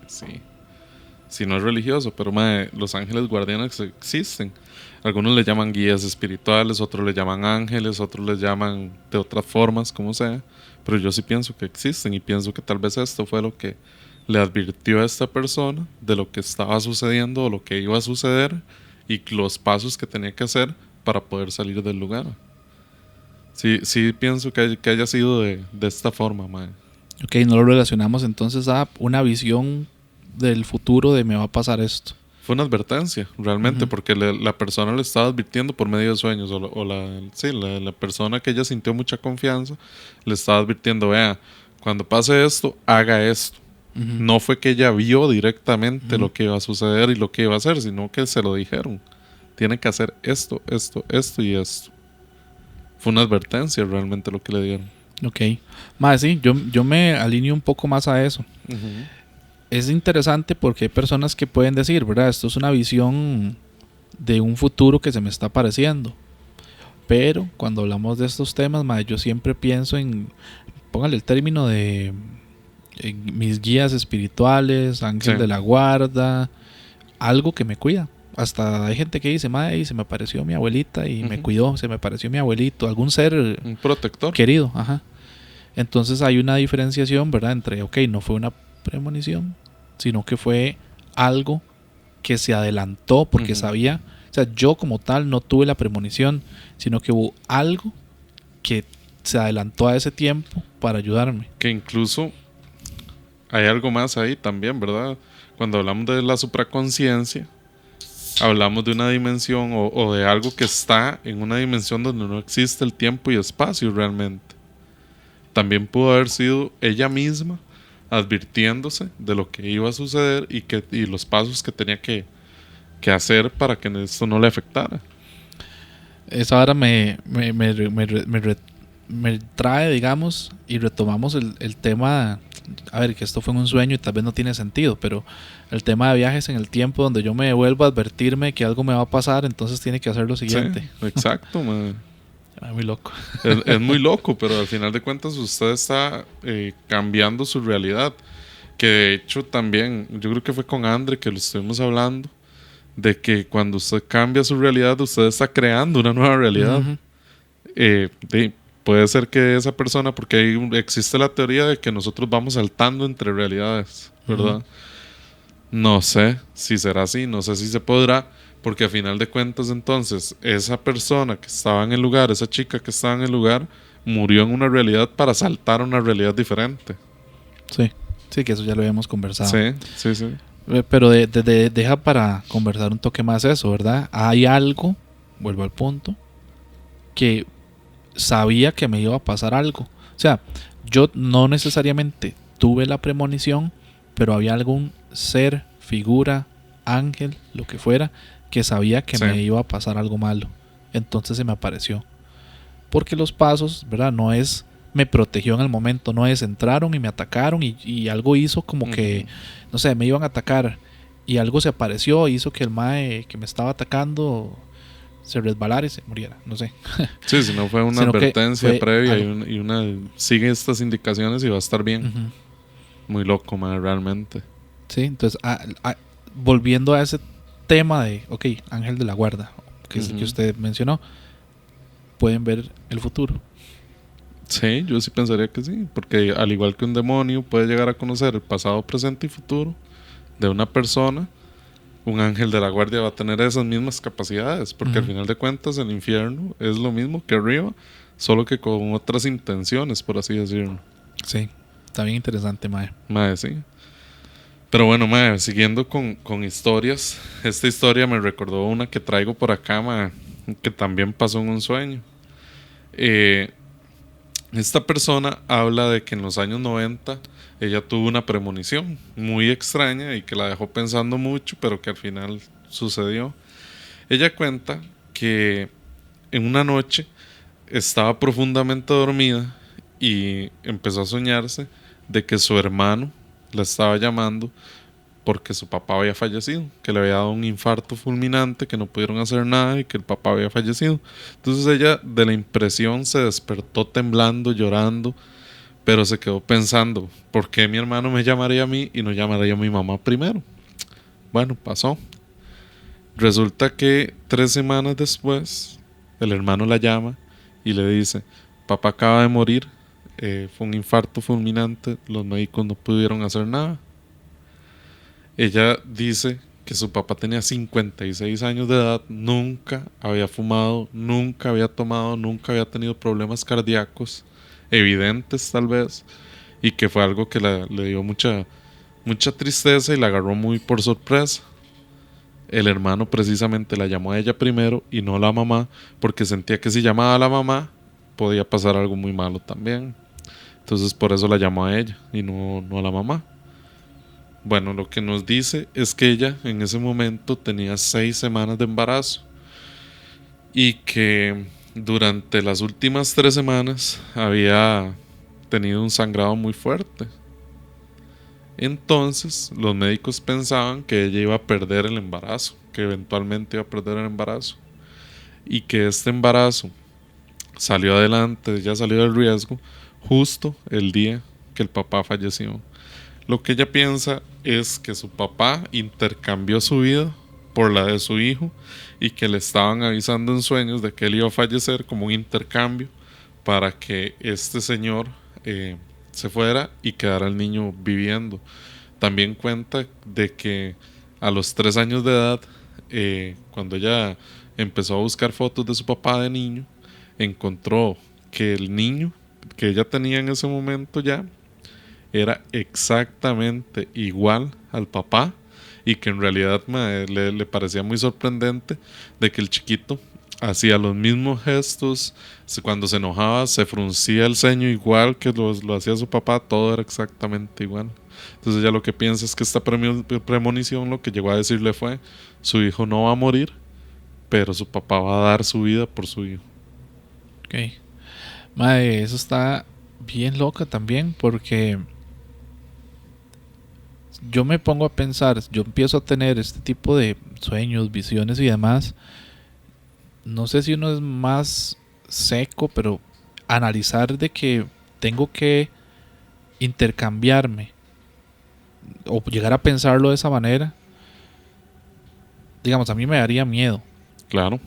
no es religioso? Pero los ángeles guardianes existen. Algunos le llaman guías espirituales, otros le llaman ángeles, otros le llaman de otras formas, como sea. Pero yo sí pienso que existen y pienso que tal vez esto fue lo que le advirtió a esta persona de lo que estaba sucediendo o lo que iba a suceder y los pasos que tenía que hacer para poder salir del lugar. Sí pienso que haya sido de esta forma, mae. Ok, no lo relacionamos entonces a una visión del futuro de me va a pasar esto. Fue una advertencia, realmente, porque la persona le estaba advirtiendo por medio de sueños, la persona que ella sintió mucha confianza, le estaba advirtiendo, vea, cuando pase esto, haga esto. No fue que ella vio directamente lo que iba a suceder y lo que iba a hacer, sino que se lo dijeron. Tiene que hacer esto, esto, esto y esto. Fue una advertencia realmente lo que le dieron. Ok. Más sí, yo me alineo un poco más a eso. Es interesante porque hay personas que pueden decir, ¿verdad? Esto es una visión de un futuro que se me está apareciendo. Pero cuando hablamos de estos temas, yo siempre pienso en, póngale el término de mis guías espirituales, ángel de la guarda, algo que me cuida, hasta hay gente que dice, madre, se me apareció mi abuelita y me Ujú. cuidó, se me apareció mi abuelito, algún ser Un protector. querido, ajá. Entonces hay una diferenciación, ¿verdad? Entre, ok, no fue una premonición, sino que fue algo que se adelantó porque Ujú. sabía, o sea, yo como tal no tuve la premonición, sino que hubo algo que se adelantó a ese tiempo para ayudarme. Que incluso hay algo más ahí también, ¿verdad? Cuando hablamos de la supraconciencia, hablamos de una dimensión o de algo que está en una dimensión donde no existe el tiempo y espacio realmente. También pudo haber sido ella misma advirtiéndose de lo que iba a suceder y los pasos que tenía que hacer para que esto no le afectara. Esa hora me trae, digamos, y retomamos el tema, a ver, que esto fue un sueño y tal vez no tiene sentido, pero el tema de viajes en el tiempo donde yo me devuelvo a advertirme que algo me va a pasar, entonces tiene que hacer lo siguiente. Sí, exacto, man. Ay, muy loco. Es muy loco, pero al final de cuentas usted está cambiando su realidad. Que de hecho también, yo creo que fue con Andre que lo estuvimos hablando, de que cuando usted cambia su realidad, usted está creando una nueva realidad. Ujú. Puede ser que esa persona, porque existe la teoría de que nosotros vamos saltando entre realidades, ¿verdad? Ujú. No sé si será así, no sé si se podrá, porque a final de cuentas entonces esa persona que estaba en el lugar, esa chica que estaba en el lugar, murió en una realidad para saltar a una realidad diferente. Sí, sí, que eso ya lo habíamos conversado. Sí, sí, sí. Pero deja para conversar un toque más eso, ¿verdad? Hay algo, vuelvo al punto, que sabía que me iba a pasar algo. O sea, yo no necesariamente tuve la premonición, pero había algún ser, figura, ángel, lo que fuera, que sabía que Sí. me iba a pasar algo malo. Entonces se me apareció. Porque los pasos, ¿verdad? No es me protegió en el momento, no es entraron y me atacaron y algo hizo como que, no sé, me iban a atacar y algo se apareció e hizo que el mae que me estaba atacando se resbalara y se muriera, no sé. Sí, si no fue una Sino que advertencia fue previa algo. y una sigue estas indicaciones y va a estar bien. Ujú. Muy loco, man, realmente. Sí, entonces volviendo a ese tema de, ok, ángel de la guarda, que es el que usted mencionó, pueden ver el futuro. Sí, yo sí pensaría que sí, porque al igual que un demonio puede llegar a conocer el pasado, presente y futuro de una persona, un ángel de la guardia va a tener esas mismas capacidades, porque al final de cuentas el infierno es lo mismo que arriba, solo que con otras intenciones, por así decirlo. Sí, está bien interesante, mae. Mae, sí. Pero bueno, mae, siguiendo con historias, esta historia me recordó una que traigo por acá, mae, que también pasó en un sueño. Esta persona habla de que en los años 90 ella tuvo una premonición muy extraña y que la dejó pensando mucho, pero que al final sucedió. Ella cuenta que en una noche estaba profundamente dormida y empezó a soñarse de que su hermano la estaba llamando porque su papá había fallecido, que le había dado un infarto fulminante, que no pudieron hacer nada y que el papá había fallecido. Entonces ella de la impresión se despertó temblando, llorando, pero se quedó pensando, ¿por qué mi hermano me llamaría a mí y no llamaría a mi mamá primero? Bueno, pasó. Resulta que 3 semanas después, el hermano la llama y le dice, papá acaba de morir, fue un infarto fulminante, los médicos no pudieron hacer nada. Ella dice que su papá tenía 56 años de edad, nunca había fumado, nunca había tomado, nunca había tenido problemas cardíacos, evidentes tal vez, y que fue algo que le dio mucha tristeza y la agarró muy por sorpresa. El hermano precisamente la llamó a ella primero y no a la mamá, porque sentía que si llamaba a la mamá podía pasar algo muy malo también. Entonces por eso la llamó a ella y no a la mamá. Bueno, lo que nos dice es que ella en ese momento tenía 6 semanas de embarazo y que durante las últimas 3 semanas había tenido un sangrado muy fuerte. Entonces los médicos pensaban que ella iba a perder el embarazo, que eventualmente iba a perder el embarazo y que este embarazo salió adelante, ella salió del riesgo justo el día que el papá falleció. Lo que ella piensa es que su papá intercambió su vida por la de su hijo y que le estaban avisando en sueños de que él iba a fallecer como un intercambio para que este señor se fuera y quedara el niño viviendo. También cuenta de que a los 3 años de edad, cuando ella empezó a buscar fotos de su papá de niño, encontró que el niño que ella tenía en ese momento ya era exactamente igual al papá, y que en realidad le parecía muy sorprendente de que el chiquito hacía los mismos gestos, cuando se enojaba se fruncía el ceño igual que lo hacía su papá, todo era exactamente igual. Entonces ella lo que piensa es que esta premonición lo que llegó a decirle fue: su hijo no va a morir, pero su papá va a dar su vida por su hijo. Ok. Mae, eso está bien loca también, porque yo me pongo a pensar, yo empiezo a tener este tipo de sueños, visiones y demás. No sé si uno es más seco, pero analizar de que tengo que intercambiarme o llegar a pensarlo de esa manera, digamos, a mí me daría miedo. Claro.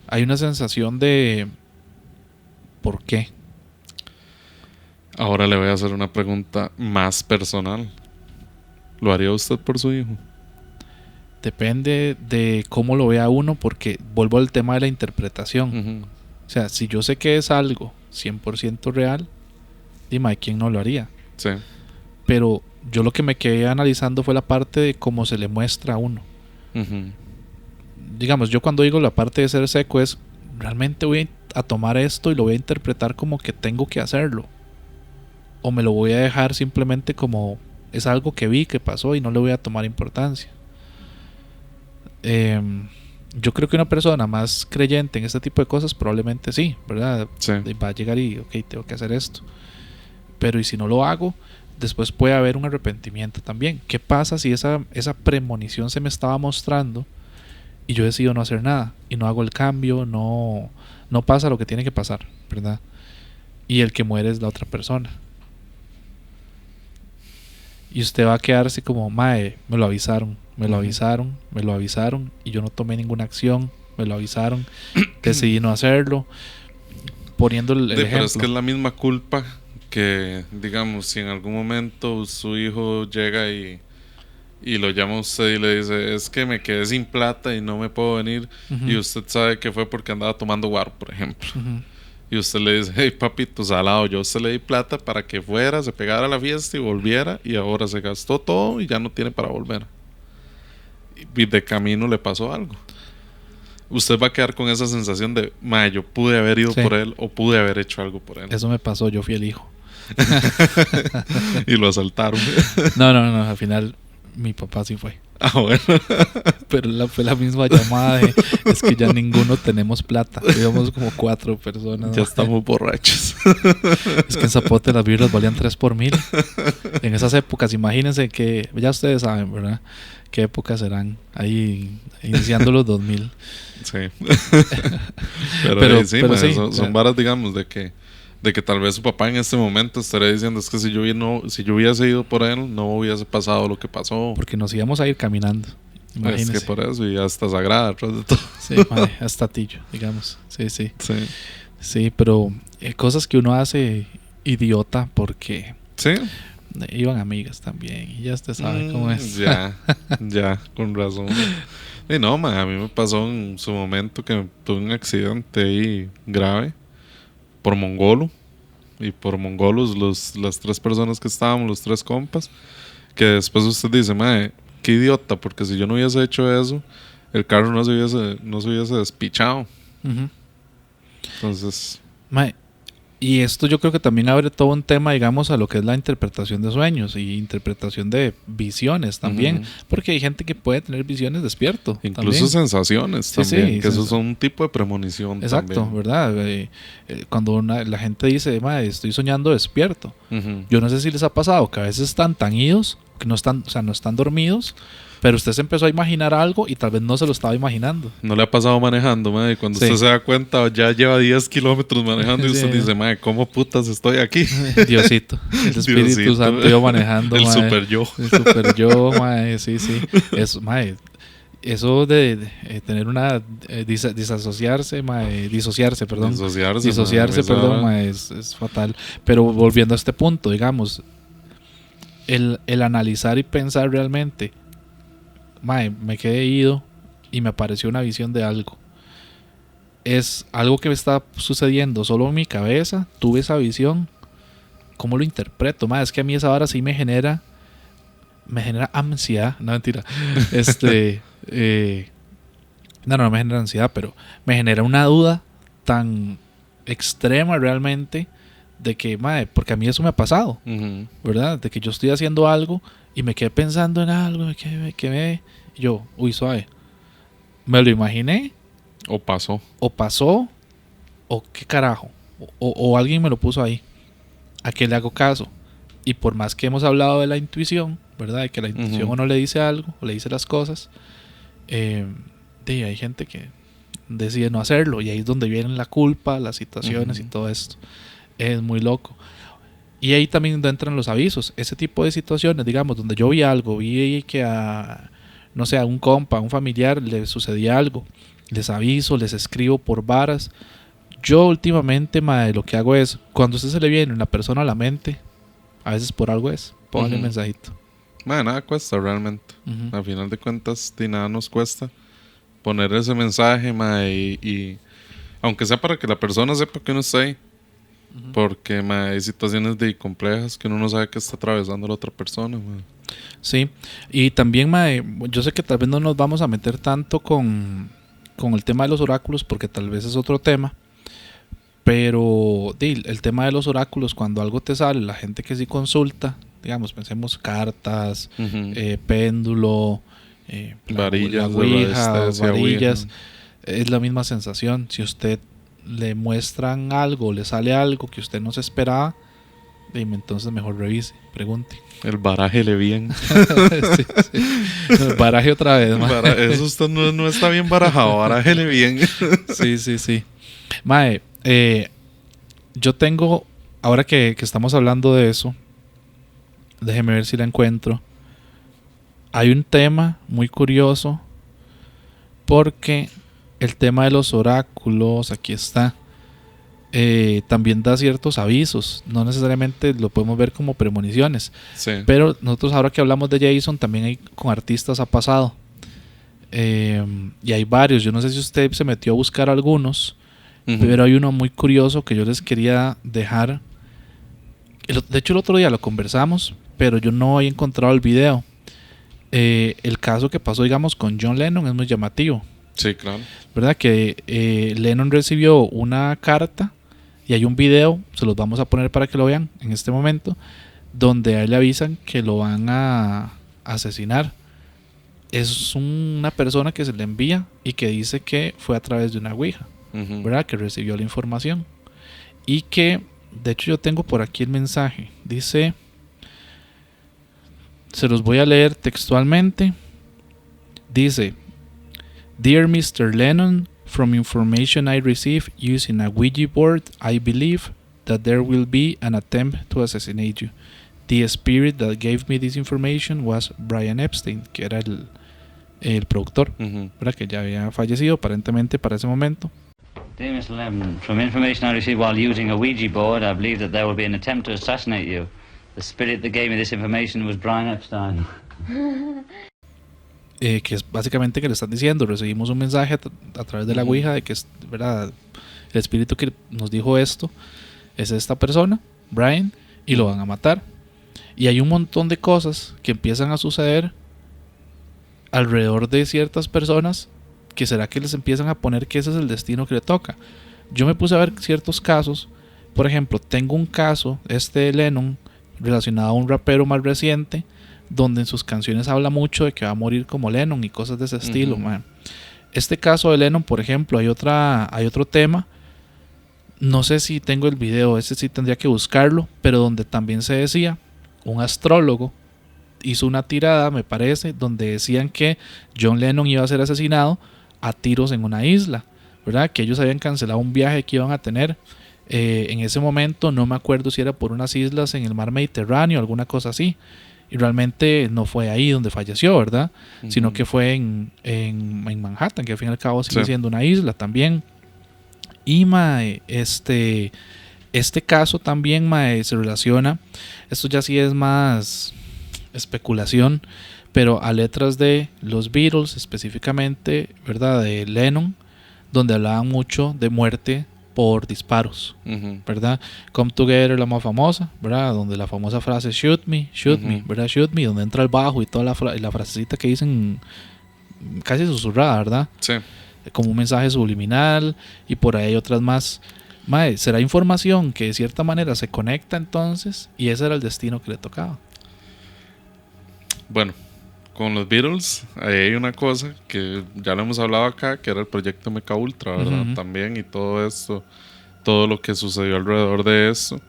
Hay una sensación de ¿por qué? Ahora le voy a hacer una pregunta más personal. ¿Lo haría usted por su hijo? Depende de cómo lo vea uno, porque vuelvo al tema de la interpretación. Uh-huh. O sea, si yo sé que es algo 100% real, dime, ¿quién no lo haría? Sí. Pero yo lo que me quedé analizando fue la parte de cómo se le muestra a uno. Uh-huh. Digamos, yo cuando digo la parte de ser seco es, realmente voy a tomar esto y lo voy a interpretar como que tengo que hacerlo, o me lo voy a dejar simplemente como es algo que vi, que pasó y no le voy a tomar importancia. Yo creo que una persona más creyente en este tipo de cosas probablemente sí, ¿verdad? Sí. Va a llegar y, ok, tengo que hacer esto. Pero y si no lo hago, después puede haber un arrepentimiento también. ¿Qué pasa si esa premonición se me estaba mostrando y yo decido no hacer nada y no hago el cambio, no pasa lo que tiene que pasar, ¿verdad? Y el que muere es la otra persona. Y usted va a quedarse como, mae, me lo avisaron y yo no tomé ninguna acción, me lo avisaron, decidí no hacerlo, poniendo el ejemplo. Pero es que es la misma culpa que, digamos, si en algún momento su hijo llega y lo llama a usted y le dice: es que me quedé sin plata y no me puedo venir. Uh-huh. Y usted sabe que fue porque andaba tomando guaro, por ejemplo. Uh-huh. Y usted le dice: hey, papito salado, yo se le di plata para que fuera, se pegara a la fiesta y volviera, y ahora se gastó todo y ya no tiene para volver. Y de camino le pasó algo. Usted va a quedar con esa sensación de, yo pude haber ido por él o pude haber hecho algo por él. Eso me pasó, yo fui el hijo. Y lo asaltaron. No, al final mi papá sí fue. Ah, bueno. Pero fue la misma llamada de, es que ya ninguno tenemos plata. Íbamos como 4 personas. Ya estamos borrachos. Es que en Zapote las birras valían 3 por 1000. En esas épocas, imagínense que, ya ustedes saben, ¿verdad? ¿Qué épocas serán? Ahí iniciando los 2000. Sí. pero sí, pero sí, son varas, digamos, de que tal vez su papá en este momento estaría diciendo: es que si yo hubiese ido por él, no hubiese pasado lo que pasó. Porque nos íbamos a ir caminando. Imagínense. Es que por eso, y hasta Sagrada atrás de todo. Sí, hasta Tillo, digamos. Sí, pero cosas que uno hace idiota porque sí, iban amigas también. Y ya usted sabe cómo es. Ya, con razón. Y no, a mí me pasó en su momento que tuve un accidente ahí grave por mongolo. Y por mongolos, las 3 personas que estábamos, los 3 compas, que después usted dice: qué idiota, porque si yo no hubiese hecho eso, el carro no se hubiese despichado. Uh-huh. Entonces, y esto yo creo que también abre todo un tema, digamos, a lo que es la interpretación de sueños y interpretación de visiones también, uh-huh. Porque hay gente que puede tener visiones despierto. Incluso también. Sensaciones también, que eso son un tipo de premonición. Exacto, también. ¿Verdad? Cuando la gente dice: estoy soñando despierto. Uh-huh. Yo no sé si les ha pasado que a veces están tan idos, que no están dormidos, pero usted se empezó a imaginar algo y tal vez no se lo estaba imaginando. ¿No le ha pasado manejando, y cuando usted se da cuenta ya lleva 10 kilómetros manejando y usted dice: ¿cómo putas estoy aquí? Diosito, el Espíritu Santo yo manejando. El super yo. El super yo, sí. Eso, eso de tener una disociarse, perdón. Disociarse, perdón, mae, es fatal. Pero volviendo a este punto, digamos, el analizar y pensar realmente, mae, me quedé ido y me apareció una visión de algo. Es algo que me está sucediendo solo en mi cabeza. Tuve esa visión. ¿Cómo lo interpreto? Mae, es que a mí esa hora sí me genera ansiedad. No, mentira. No me genera ansiedad, pero me genera una duda tan extrema realmente de que, mae, porque a mí eso me ha pasado, ¿verdad? De que yo estoy haciendo algo y me quedé pensando en algo, y yo, uy, suave, me lo imaginé, o pasó, o qué carajo, o alguien me lo puso ahí, ¿a qué le hago caso? Y por más que hemos hablado de la intuición, ¿verdad? De que la intuición uno le dice algo, o le dice las cosas, hay gente que decide no hacerlo, y ahí es donde viene la culpa, las situaciones y todo esto. Es muy loco. Y ahí también entran los avisos. Ese tipo de situaciones, digamos, donde yo vi que a un compa, a un familiar le sucedía algo, les aviso, les escribo por varas. Yo últimamente, mae, lo que hago es, cuando a usted se le viene una persona a la mente, a veces por algo es, póngale un mensajito. Mae, nada cuesta realmente. Al final de cuentas, nada nos cuesta poner ese mensaje, mae, y aunque sea para que la persona sepa que uno está ahí. Porque hay situaciones complejas que uno no sabe que está atravesando la otra persona. Sí, y también, yo sé que tal vez no nos vamos a meter tanto con el tema de los oráculos, porque tal vez es otro tema. Pero el tema de los oráculos, cuando algo te sale, la gente que sí consulta, digamos, pensemos cartas, péndulo, varillas, varillas, es la misma sensación. Si usted le muestran algo, le sale algo que usted no se esperaba, entonces mejor revise, pregunte. El baraje bien. Sí. El baraje otra vez, eso usted no está bien barajado, barájele bien. Sí. Mae, yo tengo, ahora que estamos hablando de eso, déjeme ver si la encuentro. Hay un tema muy curioso, porque el tema de los oráculos, aquí está, también da ciertos avisos. No necesariamente lo podemos ver como premoniciones, sí. Pero nosotros, ahora que hablamos de Jason, también con artistas ha pasado, y hay varios. Yo no sé si usted se metió a buscar algunos, pero hay uno muy curioso que yo les quería dejar. De hecho, el otro día lo conversamos, pero yo no había encontrado el video. El caso que pasó, digamos, con John Lennon es muy llamativo. Sí, claro. ¿Verdad? Que Lennon recibió una carta y hay un video, se los vamos a poner para que lo vean en este momento, donde a él le avisan que lo van a asesinar. Es una persona que se le envía y que dice que fue a través de una ouija, ¿verdad? Que recibió la información. Y que, de hecho, yo tengo por aquí el mensaje. Dice, se los voy a leer textualmente. Dice: Dear Mr. Lennon, from information I received using a Ouija board, I believe that there will be an attempt to assassinate you. The spirit that gave me this information was Brian Epstein, que era el productor, ¿verdad? Que ya había fallecido aparentemente para ese momento. Dear Mr. Lennon, from information I received while using a Ouija board, I believe that there will be an attempt to assassinate you. The spirit that gave me this information was Brian Epstein. Que es básicamente que le están diciendo, recibimos un mensaje a través de la Ouija de que es, ¿verdad?, el espíritu que nos dijo esto es esta persona, Brian, y lo van a matar. Y hay un montón de cosas que empiezan a suceder alrededor de ciertas personas, que será que les empiezan a poner que ese es el destino que le toca. Yo me puse a ver ciertos casos. Por ejemplo, tengo un caso, de Lennon, relacionado a un rapero más reciente, donde en sus canciones habla mucho de que va a morir como Lennon y cosas de ese estilo, man. Este caso de Lennon, por ejemplo, hay otro tema, no sé si tengo el video, ese sí tendría que buscarlo, pero donde también se decía, un astrólogo hizo una tirada, me parece, donde decían que John Lennon iba a ser asesinado a tiros en una isla, ¿verdad? Que ellos habían cancelado un viaje que iban a tener en ese momento, no me acuerdo si era por unas islas en el mar Mediterráneo o alguna cosa así. Y realmente no fue ahí donde falleció, ¿verdad? Sino que fue en Manhattan, que al fin y al cabo sigue siendo una isla también. Y mae, este caso también, mae, se relaciona, esto ya sí es más especulación, pero a letras de los Beatles, específicamente, ¿verdad? De Lennon, donde hablaban mucho de muerte por disparos, ¿verdad? Come Together, la más famosa, ¿verdad? Donde la famosa frase shoot me, ¿verdad? Shoot me, donde entra el bajo y toda la frasecita que dicen casi susurrada, ¿verdad? Sí. Como un mensaje subliminal, y por ahí hay otras más. Mae, será información que de cierta manera se conecta entonces, y ese era el destino que le tocaba. Bueno, con los Beatles ahí hay una cosa que ya lo hemos hablado acá, que era el proyecto MK Ultra, ¿verdad? También, y todo esto, todo lo que sucedió alrededor de eso,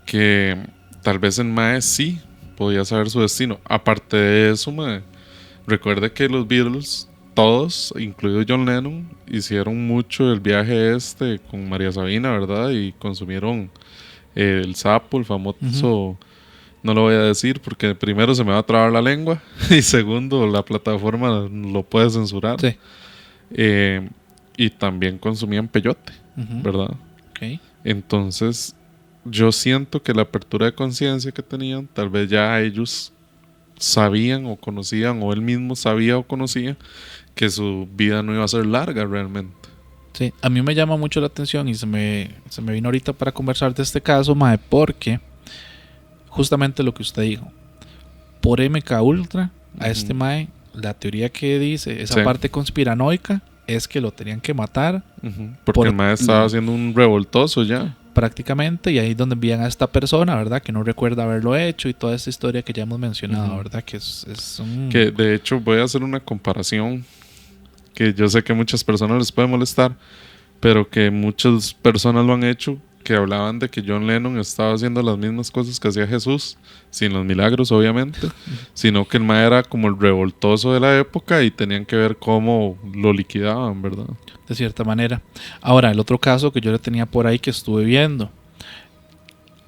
que tal vez el mae sí podía saber su destino. Aparte de eso, mae, recuerde que los Beatles, todos, incluido John Lennon, hicieron mucho el viaje con María Sabina, ¿verdad? Y consumieron el sapo, el famoso, no lo voy a decir porque primero se me va a trabar la lengua y segundo, la plataforma lo puede censurar. Sí. Y también consumían peyote, ¿verdad? Okay. Entonces, yo siento que la apertura de conciencia que tenían, tal vez ya ellos sabían o conocían, o él mismo sabía o conocía, que su vida no iba a ser larga realmente. Sí, a mí me llama mucho la atención y se me vino ahorita para conversar de este caso, mae, porque justamente lo que usted dijo, por MK Ultra, a este mae, la teoría que dice, esa parte conspiranoica, es que lo tenían que matar. Porque el mae estaba haciendo un revoltoso ya. Prácticamente, y ahí es donde envían a esta persona, ¿verdad? Que no recuerda haberlo hecho y toda esta historia que ya hemos mencionado, ¿verdad? Que es un... Que de hecho voy a hacer una comparación que yo sé que a muchas personas les puede molestar, pero que muchas personas lo han hecho, que hablaban de que John Lennon estaba haciendo las mismas cosas que hacía Jesús, sin los milagros obviamente, sino que el mae era como el revoltoso de la época y tenían que ver cómo lo liquidaban, ¿verdad? De cierta manera. Ahora, el otro caso que yo le tenía por ahí que estuve viendo,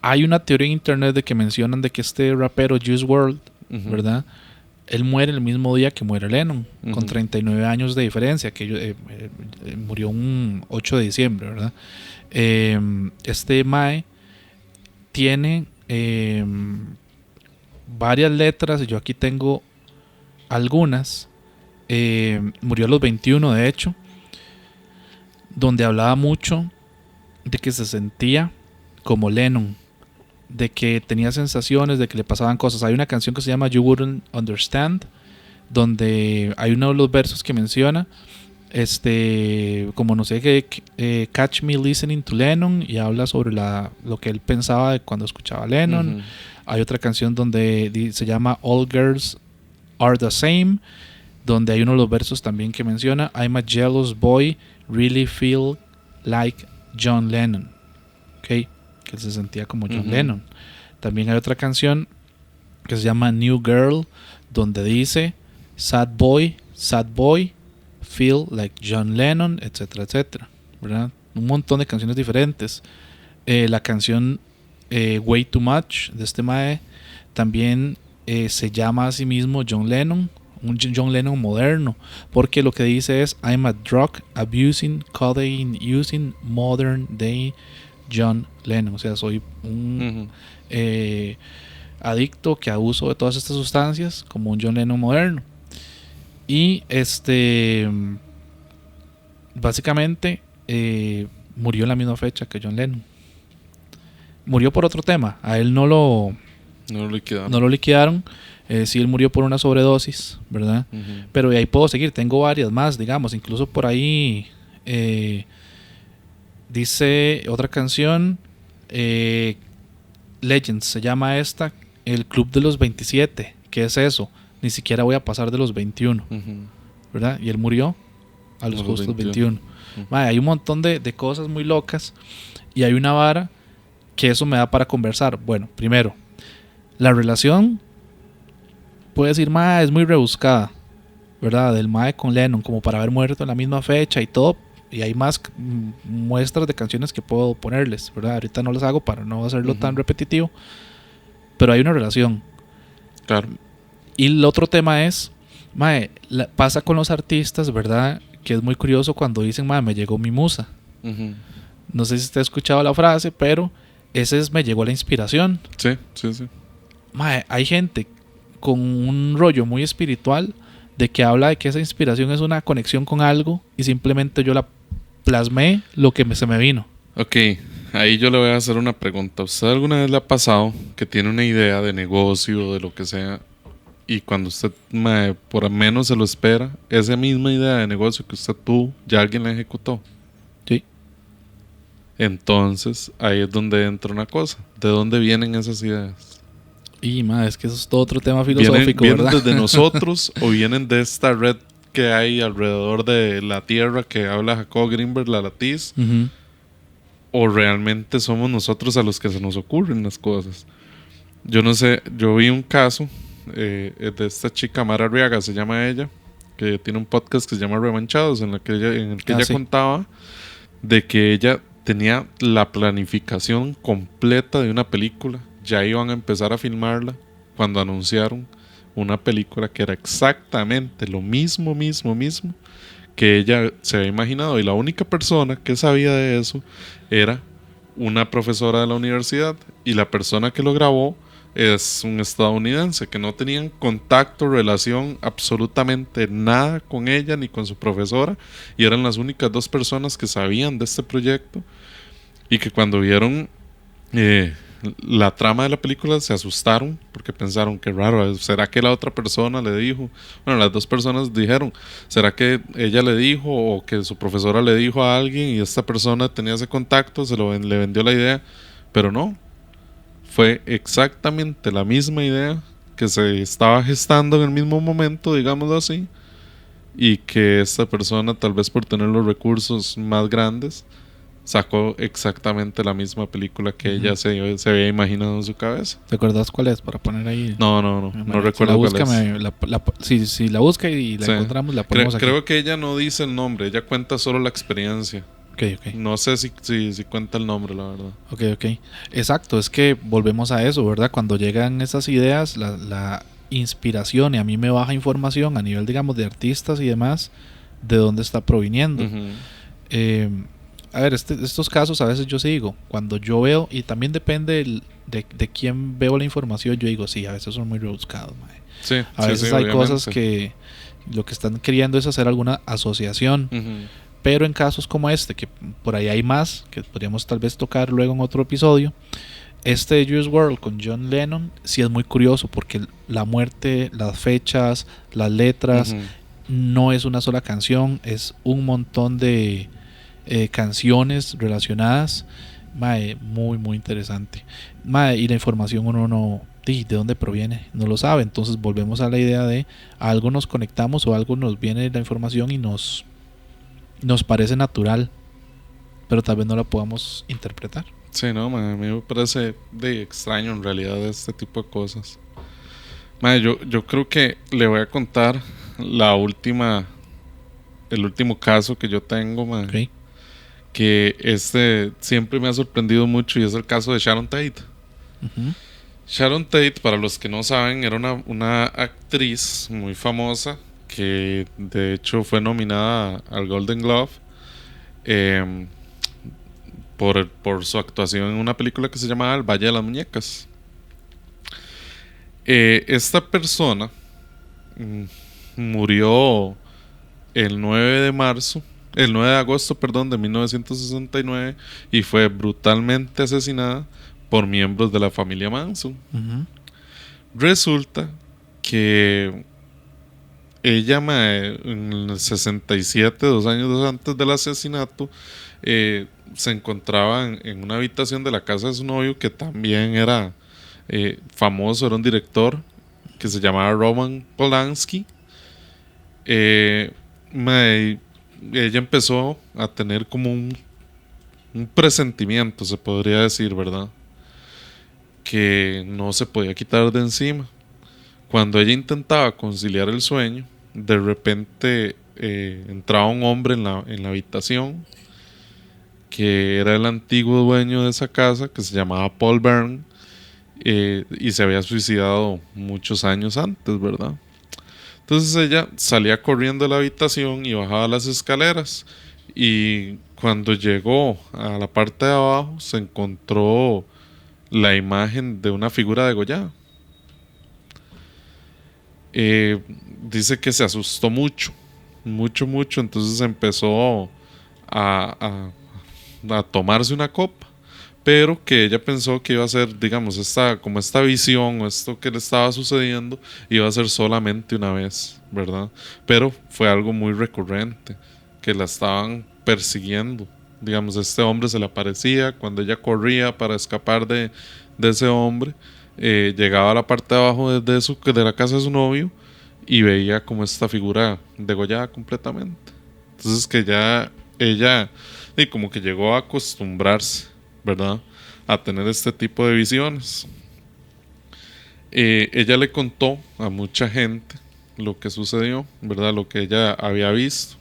hay una teoría en internet de que mencionan de que este rapero Juice WRLD, ¿verdad? Él muere el mismo día que muere Lennon, con 39 años de diferencia, que murió un 8 de diciembre, ¿verdad? Este mae tiene varias letras, y yo aquí tengo algunas. Murió a los 21, de hecho, donde hablaba mucho de que se sentía como Lennon, de que tenía sensaciones, de que le pasaban cosas. Hay una canción que se llama You Wouldn't Understand, donde hay uno de los versos que menciona como no sé qué, Catch Me Listening to Lennon, y habla sobre lo que él pensaba de cuando escuchaba a Lennon. Hay otra canción donde se llama All Girls Are the Same, donde hay uno de los versos también que menciona I'm a jealous boy, really feel like John Lennon, ¿okay? Que él se sentía como John Lennon. También hay otra canción que se llama New Girl, donde dice sad boy, feel like John Lennon, etcétera, etcétera, ¿verdad? Un montón de canciones diferentes. La canción Way Too Much de este mae también se llama a sí mismo John Lennon, un John Lennon moderno, porque lo que dice es I'm a drug abusing, codeine using, modern day John Lennon. O sea, soy un adicto que abuso de todas estas sustancias como un John Lennon moderno. Y básicamente murió en la misma fecha que John Lennon. Murió por otro tema. A él no lo liquidaron. Sí, él murió por una sobredosis, ¿verdad? Pero de ahí puedo seguir. Tengo varias más, digamos. Incluso por ahí dice otra canción, Legends se llama esta, el Club de los 27. ¿Qué es eso? Ni siquiera voy a pasar de los 21, ¿verdad? Y él murió a los justos 21. Hay un montón de cosas muy locas, y hay una vara que eso me da para conversar. Bueno, primero, la relación, puede decir, es muy rebuscada, ¿verdad? Del mae con Lennon, como para haber muerto en la misma fecha y todo. Y hay más muestras de canciones que puedo ponerles, ¿verdad? Ahorita no las hago para no hacerlo tan repetitivo, pero hay una relación. Claro. Y el otro tema es, mae, pasa con los artistas, ¿verdad? Que es muy curioso cuando dicen, mae, me llegó mi musa. Ujú. No sé si usted ha escuchado la frase, pero ese es me llegó la inspiración. Sí, sí, sí. Mae, hay gente con un rollo muy espiritual de que habla de que esa inspiración es una conexión con algo y simplemente yo la plasmé lo que se me vino. Ok, ahí yo le voy a hacer una pregunta. ¿Usted alguna vez le ha pasado que tiene una idea de negocio, de lo que sea, y cuando usted por lo menos se lo espera, esa misma idea de negocio que usted tuvo, ya alguien la ejecutó? Sí. Entonces, ahí es donde entra una cosa. ¿De dónde vienen esas ideas? Y mae, es que eso es todo otro tema ¿Vienen, filosófico, vienen ¿verdad? desde nosotros o vienen de esta red que hay alrededor de la Tierra que habla Jacob Greenberg, la Latiz? Ujú. ¿O realmente somos nosotros a los que se nos ocurren las cosas? Yo no sé, yo vi un caso de esta chica Mara Arriaga, se llama ella, que tiene un podcast que se llama Remanchados, en el que ella sí. contaba de que ella tenía la planificación completa de una película. Ya iban a empezar a filmarla cuando anunciaron una película que era exactamente lo mismo que ella se había imaginado. Y la única persona que sabía de eso era una profesora de la universidad. Y la persona que lo grabó es un estadounidense, que no tenían contacto, relación, absolutamente nada con ella ni con su profesora. Y eran las únicas dos personas que sabían de este proyecto. Y que cuando vieron la trama de la película se asustaron porque pensaron que raro, ¿será que la otra persona le dijo? Bueno, las dos personas dijeron, ¿será que ella le dijo o que su profesora le dijo a alguien y esta persona tenía ese contacto, le vendió la idea? Pero no, fue exactamente la misma idea que se estaba gestando en el mismo momento, digámoslo así, y que esta persona, tal vez por tener los recursos más grandes, sacó exactamente la misma película que ella se había imaginado en su cabeza. ¿Te acuerdas cuál es? Para poner ahí. No Si recuerdo la cuál busca, es. si la busca y la Sí. encontramos, la ponemos aquí. Creo que ella no dice el nombre, ella cuenta solo la experiencia. Ok. No sé si cuenta el nombre, la verdad. Ok. Exacto, es que volvemos a eso, ¿verdad? Cuando llegan esas ideas, la inspiración y a mí me baja información a nivel, digamos, de artistas y demás, de dónde está proviniendo. Ujú. A ver, estos casos a veces yo sí digo, cuando yo veo, y también depende de quién veo la información, yo digo, sí, a veces son muy rebuscados, mae. Sí, A veces hay obviamente. cosas que lo que están queriendo es hacer alguna asociación, Ujú. pero en casos como este, que por ahí hay más, que podríamos tal vez tocar luego en otro episodio, este de Juice WRLD con John Lennon sí es muy curioso porque la muerte, las fechas, las letras, Ujú. no es una sola canción, es un montón de canciones relacionadas. Mae, muy interesante. Mae, y la información uno no, ¿de dónde proviene? No lo sabe. Entonces volvemos a la idea de algo nos conectamos o algo nos viene la información y nos parece natural, pero tal vez no la podamos interpretar. Sí, no, man, a mí me parece de extraño en realidad este tipo de cosas. Man, yo creo que le voy a contar el último caso que yo tengo, man. Okay. Que siempre me ha sorprendido mucho y es el caso de Sharon Tate. Uh-huh. Sharon Tate, para los que no saben, era una actriz muy famosa que de hecho fue nominada al Golden Globe por su actuación en una película que se llamaba El Valle de las Muñecas. Esta persona murió el 9 de agosto, de 1969 y fue brutalmente asesinada por miembros de la familia Manson. Uh-huh. Resulta que ella en el 67, 2 años antes del asesinato, se encontraba en una habitación de la casa de su novio, que también era famoso, era un director que se llamaba Roman Polanski. Ella empezó a tener como un presentimiento, se podría decir, ¿verdad? Que no se podía quitar de encima. Cuando ella intentaba conciliar el sueño, de repente entraba un hombre en la habitación, que era el antiguo dueño de esa casa, que se llamaba Paul Byrne, y se había suicidado muchos años antes, ¿verdad? Entonces ella salía corriendo de la habitación y bajaba las escaleras, y cuando llegó a la parte de abajo se encontró la imagen de una figura degollada. Dice que se asustó mucho, mucho, entonces empezó a tomarse una copa, pero que ella pensó que iba a ser, digamos, esta visión o esto que le estaba sucediendo iba a ser solamente una vez, ¿verdad? Pero fue algo muy recurrente, que la estaban persiguiendo. Digamos, este hombre se le aparecía cuando ella corría para escapar de ese hombre. Llegaba a la parte de abajo de la casa de su novio y veía como esta figura degollada completamente. Entonces que ya ella y como que llegó a acostumbrarse, ¿verdad?, a tener este tipo de visiones. Ella le contó a mucha gente lo que sucedió, ¿verdad?, lo que ella había visto.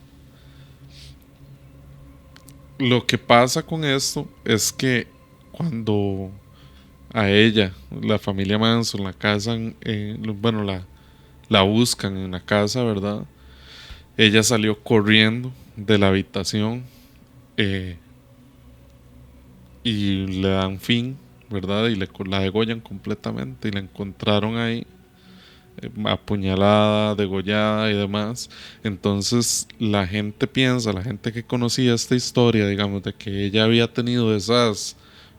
Lo que pasa con esto es que cuando a ella, la familia Manson, la casan, bueno, la buscan en la casa, ¿verdad? Ella salió corriendo de la habitación, y le dan fin, ¿verdad? Y la degollan completamente y la encontraron ahí, apuñalada, degollada y demás. Entonces la gente piensa, la gente que conocía esta historia, digamos, de que ella había tenido esas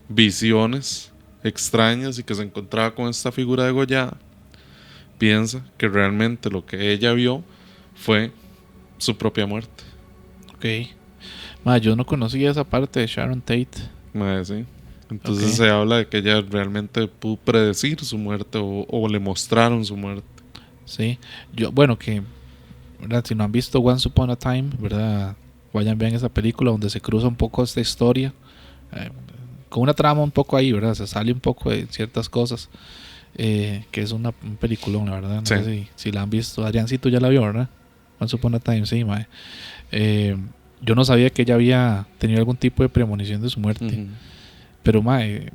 visiones extrañas y que se encontraba con esta figura degollada, piensa que realmente lo que ella vio fue su propia muerte. Ok. Ma, yo no conocía esa parte de Sharon Tate. Sí. Entonces Ok. se habla de que ella realmente pudo predecir su muerte o le mostraron su muerte. Sí. Yo, bueno, que, ¿verdad? Si no han visto Once Upon a Time, ¿verdad? Vayan, vean esa película donde se cruza un poco esta historia. Con una trama un poco ahí, ¿verdad? Se sale un poco de ciertas cosas. Que es un peliculón, la verdad. No Sí. sé si la han visto. Adriancito ya la vio, ¿verdad? Once Upon a Time, sí, mae. Yo no sabía que ella había tenido algún tipo de premonición de su muerte. Uh-huh. Pero, mae,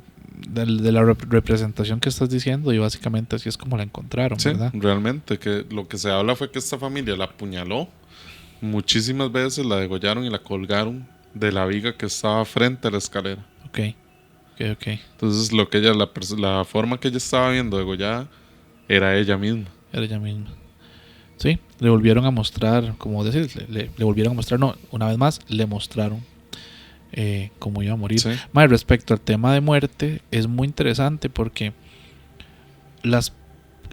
de la representación que estás diciendo, y básicamente así es como la encontraron, Sí, ¿verdad? realmente, que lo que se habla fue que esta familia la apuñaló muchísimas veces, la degollaron y la colgaron de la viga que estaba frente a la escalera. Ok. Entonces lo que ella, la forma que ella estaba viendo degollada era ella misma. Era ella misma. Sí, le volvieron a mostrar, como decir, le volvieron a mostrar, no, una vez más, le mostraron cómo iba a morir. Sí. Más respecto al tema de muerte, es muy interesante porque las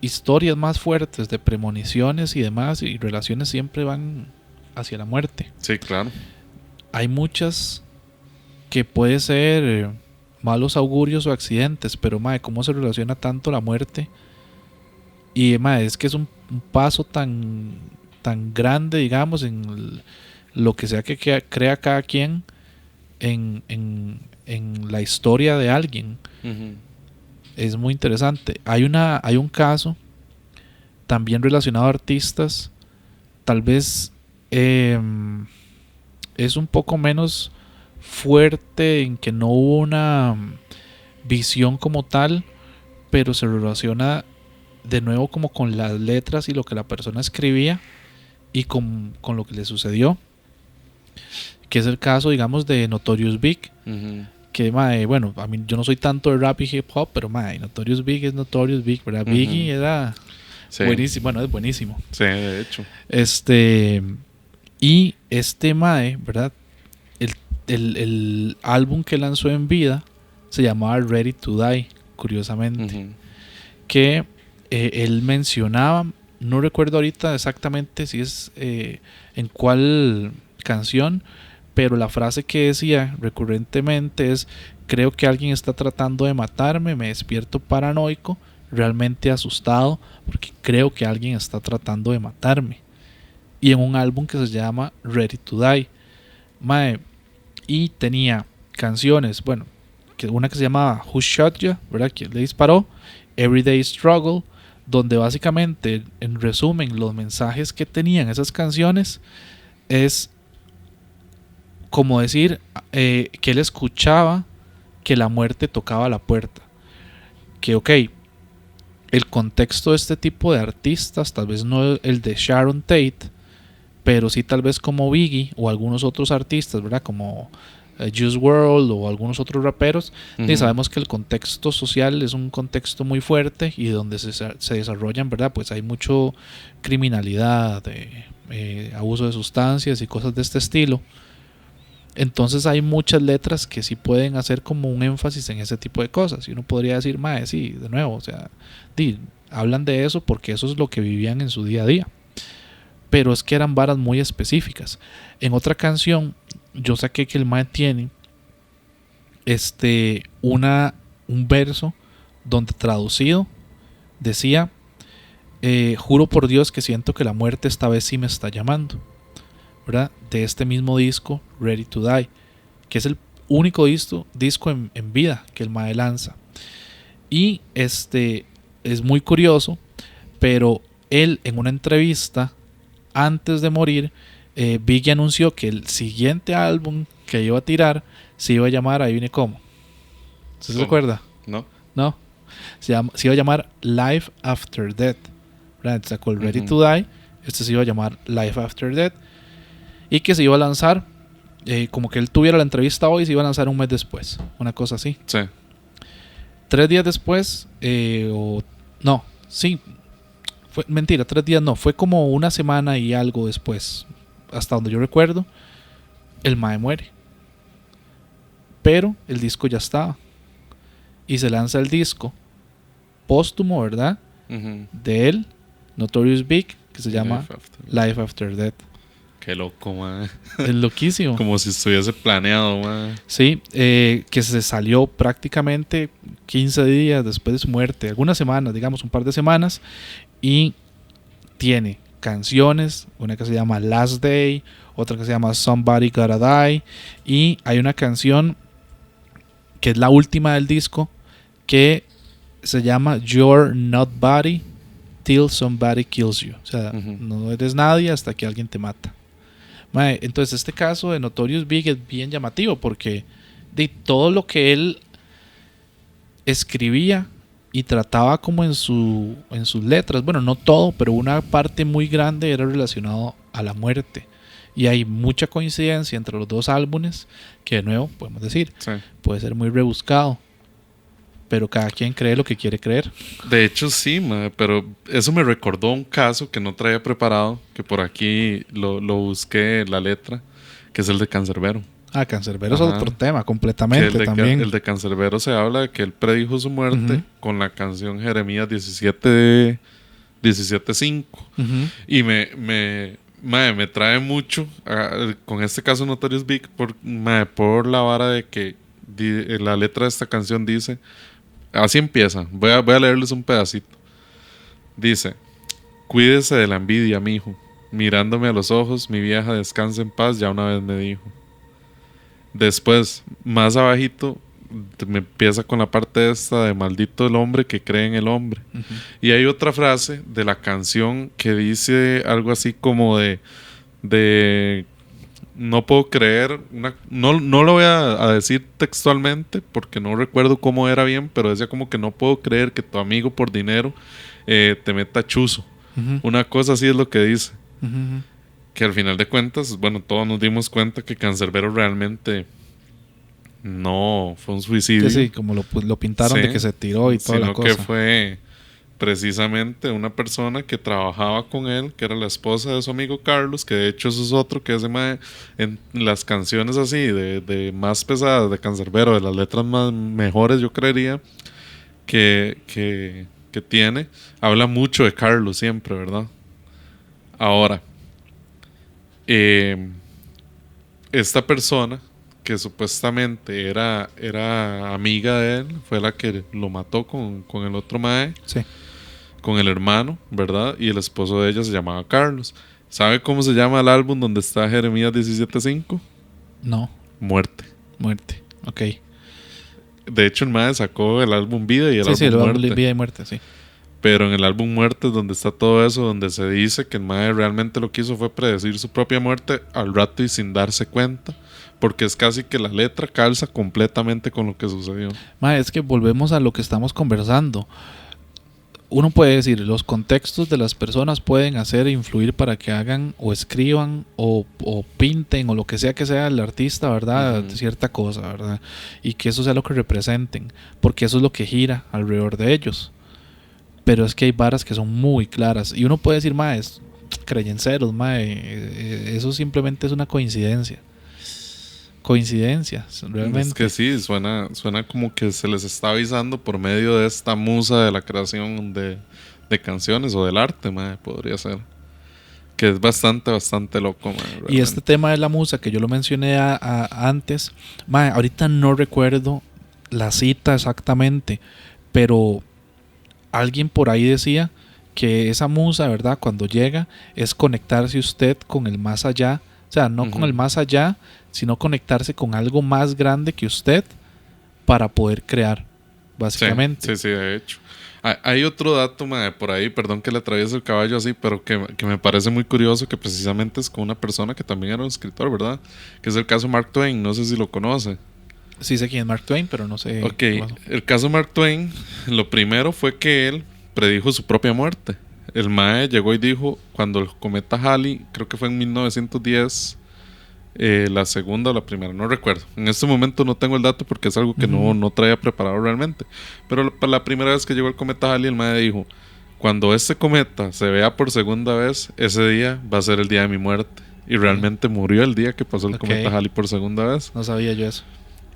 historias más fuertes de premoniciones y demás y relaciones siempre van hacia la muerte. Sí, claro. Hay muchas que puede ser malos augurios o accidentes, pero mae, cómo se relaciona tanto la muerte. Y mae, es que es un paso tan grande, digamos, en lo que sea que crea cada quien en la historia de alguien. Uh-huh. Es muy interesante. Hay un caso también relacionado a artistas, tal vez es un poco menos fuerte en que no hubo una visión como tal, pero se relaciona de nuevo como con las letras y lo que la persona escribía y con lo que le sucedió, que es el caso, digamos, de Notorious Big. Uh-huh. Que, bueno, a mí yo no soy tanto de rap y hip hop, pero Notorious Big es Notorious Big, ¿verdad? Uh-huh. Biggie era Sí. buenísimo, bueno, es buenísimo. Sí, de hecho. Y mae, ¿verdad? El álbum que lanzó en vida se llamaba Ready to Die, curiosamente. Uh-huh. Que él mencionaba, no recuerdo ahorita exactamente si es en cuál canción, pero la frase que decía recurrentemente es: creo que alguien está tratando de matarme, me despierto paranoico, realmente asustado, porque creo que alguien está tratando de matarme. Y en un álbum que se llama Ready to Die. Mae, y tenía canciones, bueno, una que se llamaba Who Shot Ya, ¿verdad? ¿Quién le disparó? Everyday Struggle, donde básicamente, en resumen, los mensajes que tenían esas canciones es como decir que él escuchaba que la muerte tocaba la puerta, que, ok, el contexto de este tipo de artistas, tal vez no el de Sharon Tate, pero sí tal vez como Biggie o algunos otros artistas, ¿verdad? Como Juice WRLD o algunos otros raperos, y sabemos que el contexto social es un contexto muy fuerte y donde se desarrollan, ¿verdad? Pues hay mucho criminalidad, abuso de sustancias y cosas de este estilo. Entonces hay muchas letras que sí pueden hacer como un énfasis en ese tipo de cosas. Y uno podría decir, mae, sí, de nuevo, o sea, hablan de eso porque eso es lo que vivían en su día a día. Pero es que eran varas muy específicas. En otra canción, yo saqué que el mae tiene un verso donde traducido decía, juro por Dios que siento que la muerte esta vez sí me está llamando, ¿verdad? De este mismo disco, Ready to Die, que es el único disco en vida que el mae lanza. Y es muy curioso, pero él en una entrevista antes de morir, Biggie anunció que el siguiente álbum que iba a tirar se iba a llamar, ahí viene cómo. ¿Se recuerda? No. Se iba a llamar Life After Death, ¿verdad? Sacó el Ready to Die. Se iba a llamar Life After Death. Y que se iba a lanzar, como que él tuviera la entrevista hoy, se iba a lanzar un mes después. Una cosa así. Sí. 3 días después, fue mentira, 3 días no, fue como una semana y algo después, hasta donde yo recuerdo, el mae muere. Pero el disco ya estaba. Y se lanza el disco póstumo, ¿verdad? De él, Notorious Big, que se llama Life After Death. Qué loco, man. Es loquísimo. Como si estuviese planeado, man. Sí, que se salió prácticamente 15 días después de su muerte, algunas semanas, digamos un par de semanas, y tiene canciones, una que se llama Last Day, otra que se llama Somebody Gotta Die, y hay una canción que es la última del disco que se llama You're Not Body Till Somebody Kills You. O sea, no eres nadie hasta que alguien te mata. Entonces este caso de Notorious Big es bien llamativo porque de todo lo que él escribía y trataba como en sus letras, bueno, no todo, pero una parte muy grande era relacionado a la muerte. Y hay mucha coincidencia entre los dos álbumes que, de nuevo, podemos decir, puede ser muy rebuscado, pero cada quien cree lo que quiere creer. De hecho, sí, pero eso me recordó un caso que no traía preparado, que por aquí lo busqué la letra, que es el de Canserbero. Canserbero es otro tema completamente también. El de Canserbero se habla de que él predijo su muerte con la canción Jeremías 17:5. Y me trae mucho con este caso Notorious Big por la vara de que la letra de esta canción dice, así empieza, voy a leerles un pedacito. Dice: cuídese de la envidia, mijo, mirándome a los ojos, mi vieja descansa en paz, ya una vez me dijo. Después, más abajito, me empieza con la parte esta de maldito el hombre que cree en el hombre. Y hay otra frase de la canción que dice algo así como de no puedo creer, no lo voy a decir textualmente porque no recuerdo cómo era bien, pero decía como que no puedo creer que tu amigo por dinero te meta chuzo. Una cosa así es lo que dice. Que al final de cuentas, bueno, todos nos dimos cuenta que Canserbero realmente no fue un suicidio. Sí, como lo pintaron de que se tiró y toda la cosa. Sino que fue precisamente una persona que trabajaba con él, que era la esposa de su amigo Carlos, que de hecho eso es otro que hace más en las canciones así de más pesadas de Canserbero, de las letras más mejores, yo creería que tiene, habla mucho de Carlos siempre, ¿verdad? Ahora, esta persona que supuestamente era amiga de él, fue la que lo mató con el otro mae, con el hermano, ¿verdad? Y el esposo de ella se llamaba Carlos. ¿Sabe cómo se llama el álbum donde está Jeremías 17:5? No. Muerte, ok. De hecho el mae sacó el álbum Vida y el álbum el Muerte. Vida y Muerte, sí. Pero en el álbum Muerte es donde está todo eso, donde se dice que el mae realmente lo que hizo fue predecir su propia muerte al rato y sin darse cuenta, porque es casi que la letra calza completamente con lo que sucedió. Mae, es que volvemos a lo que estamos conversando. Uno puede decir, los contextos de las personas pueden hacer e influir para que hagan o escriban o pinten o lo que sea el artista, ¿verdad? Uh-huh. Cierta cosa, ¿verdad? Y que eso sea lo que representen, porque eso es lo que gira alrededor de ellos. Pero es que hay varas que son muy claras y uno puede decir, mae, creyenceros, mae, eso simplemente es una coincidencia. Coincidencias, realmente. Es que sí, suena como que se les está avisando por medio de esta musa de la creación de canciones o del arte, mae, podría ser. Que es bastante loco, mae, realmente. Y este tema de la musa que yo lo mencioné antes, mae, ahorita no recuerdo la cita exactamente, pero alguien por ahí decía que esa musa, ¿verdad? Cuando llega es conectarse usted con el más allá, o sea, no con el más allá, sino conectarse con algo más grande que usted para poder crear, básicamente. Sí, de hecho. Hay otro dato, mae, por ahí, perdón que le atraviese el caballo así, pero que me parece muy curioso, que precisamente es con una persona que también era un escritor, ¿verdad? Que es el caso Mark Twain, no sé si lo conoce. Sí sé quién es Mark Twain, pero no sé. Ok, el caso Mark Twain, lo primero fue que él predijo su propia muerte. El mae llegó y dijo, cuando el cometa Halley, creo que fue en 1910, la segunda o la primera, no recuerdo. En este momento no tengo el dato porque es algo que no traía preparado realmente. Pero para la primera vez que llegó el cometa Halley, el mae dijo, cuando este cometa se vea por segunda vez, ese día va a ser el día de mi muerte. Y realmente murió el día que pasó el cometa Halley por segunda vez. No sabía yo eso.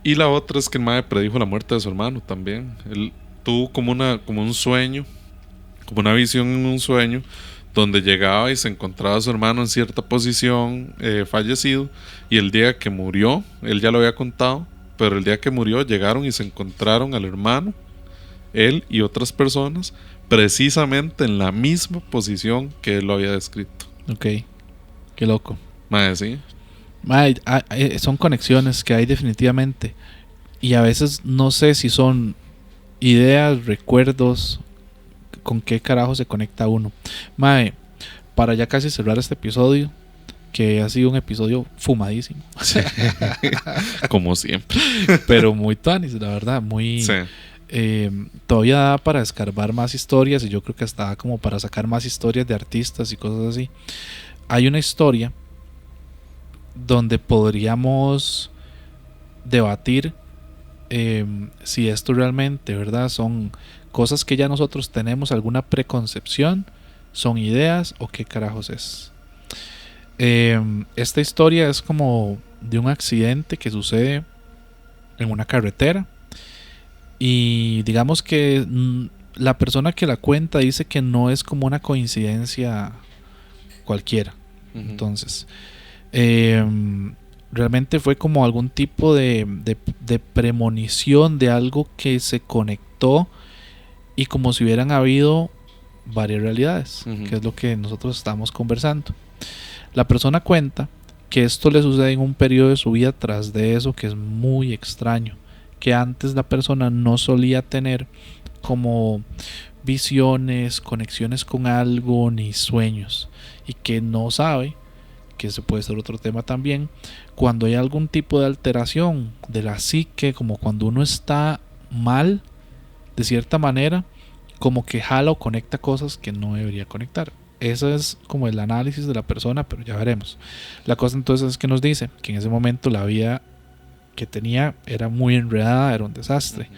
Y la otra es que el mae predijo la muerte de su hermano también. Él tuvo como un sueño, como una visión en un sueño, donde llegaba y se encontraba a su hermano en cierta posición, fallecido, y el día que murió, él ya lo había contado, pero el día que murió llegaron y se encontraron al hermano, él y otras personas, precisamente en la misma posición que él lo había descrito. Ok, qué loco. Mae, sí. Mae, son conexiones que hay definitivamente, y a veces no sé si son ideas, recuerdos, con qué carajo se conecta uno. Mae, para ya casi cerrar este episodio, que ha sido un episodio fumadísimo. Sí. Como siempre. Pero muy tuanis, la verdad, muy... Sí. Todavía da para escarbar más historias y yo creo que hasta da como para sacar más historias de artistas y cosas así. Hay una historia donde podríamos debatir si esto realmente, ¿verdad? Son cosas que ya nosotros tenemos alguna preconcepción, son ideas o qué carajos es. Esta historia es como de un accidente que sucede en una carretera y digamos que la persona que la cuenta dice que no es como una coincidencia cualquiera. Entonces realmente fue como algún tipo de premonición de algo que se conectó y como si hubieran habido varias realidades, que es lo que nosotros estamos conversando. La persona cuenta que esto le sucede en un periodo de su vida tras de eso que es muy extraño, que antes la persona no solía tener como visiones, conexiones con algo ni sueños, y que no sabe, que ese puede ser otro tema también, cuando hay algún tipo de alteración de la psique, como cuando uno está mal de cierta manera, como que jala o conecta cosas que no debería conectar. Eso es como el análisis de la persona, pero ya veremos. La cosa entonces es que nos dice que en ese momento la vida que tenía era muy enredada, era un desastre,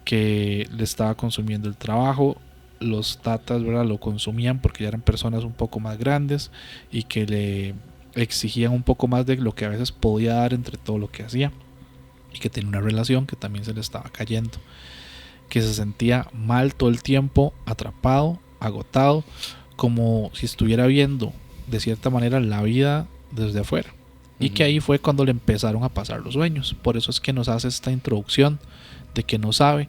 que le estaba consumiendo el trabajo, los tatas, ¿verdad?, lo consumían porque ya eran personas un poco más grandes y que le exigían un poco más de lo que a veces podía dar entre todo lo que hacía, y que tenía una relación que también se le estaba cayendo, que se sentía mal todo el tiempo, atrapado, agotado, como si estuviera viendo de cierta manera la vida desde afuera. Y que ahí fue cuando le empezaron a pasar los sueños. Por eso es que nos hace esta introducción de que no sabe,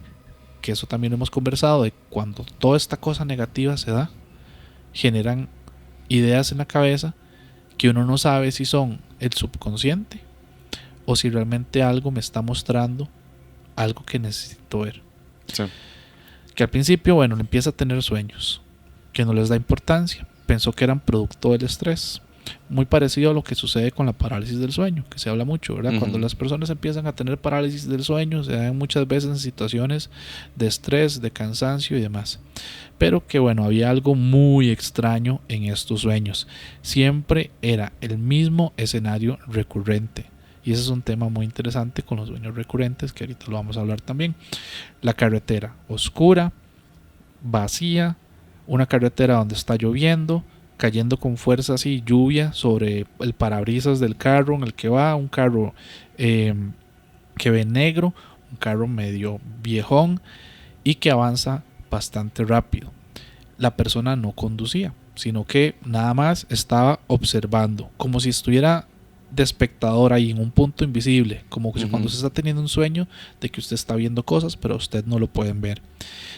que eso también lo hemos conversado, de cuando toda esta cosa negativa se da, generan ideas en la cabeza que uno no sabe si son el subconsciente o si realmente algo me está mostrando algo que necesito ver. Sí. Que al principio, bueno, le empieza a tener sueños que no les da importancia, pensó que eran producto del estrés, muy parecido a lo que sucede con la parálisis del sueño, que se habla mucho, ¿verdad? Cuando las personas empiezan a tener parálisis del sueño, se dan muchas veces en situaciones de estrés, de cansancio y demás. Pero que bueno, había algo muy extraño en estos sueños. Siempre era el mismo escenario recurrente. Y ese es un tema muy interesante con los sueños recurrentes, que ahorita lo vamos a hablar también. La carretera oscura, vacía, una carretera donde está lloviendo, cayendo con fuerza así lluvia sobre el parabrisas del carro en el que va, un carro que ve negro, un carro medio viejón y que avanza bastante rápido. La persona no conducía, sino que nada más estaba observando, como si estuviera de espectador ahí en un punto invisible, como que cuando se está teniendo un sueño de que usted está viendo cosas pero usted no lo pueden ver.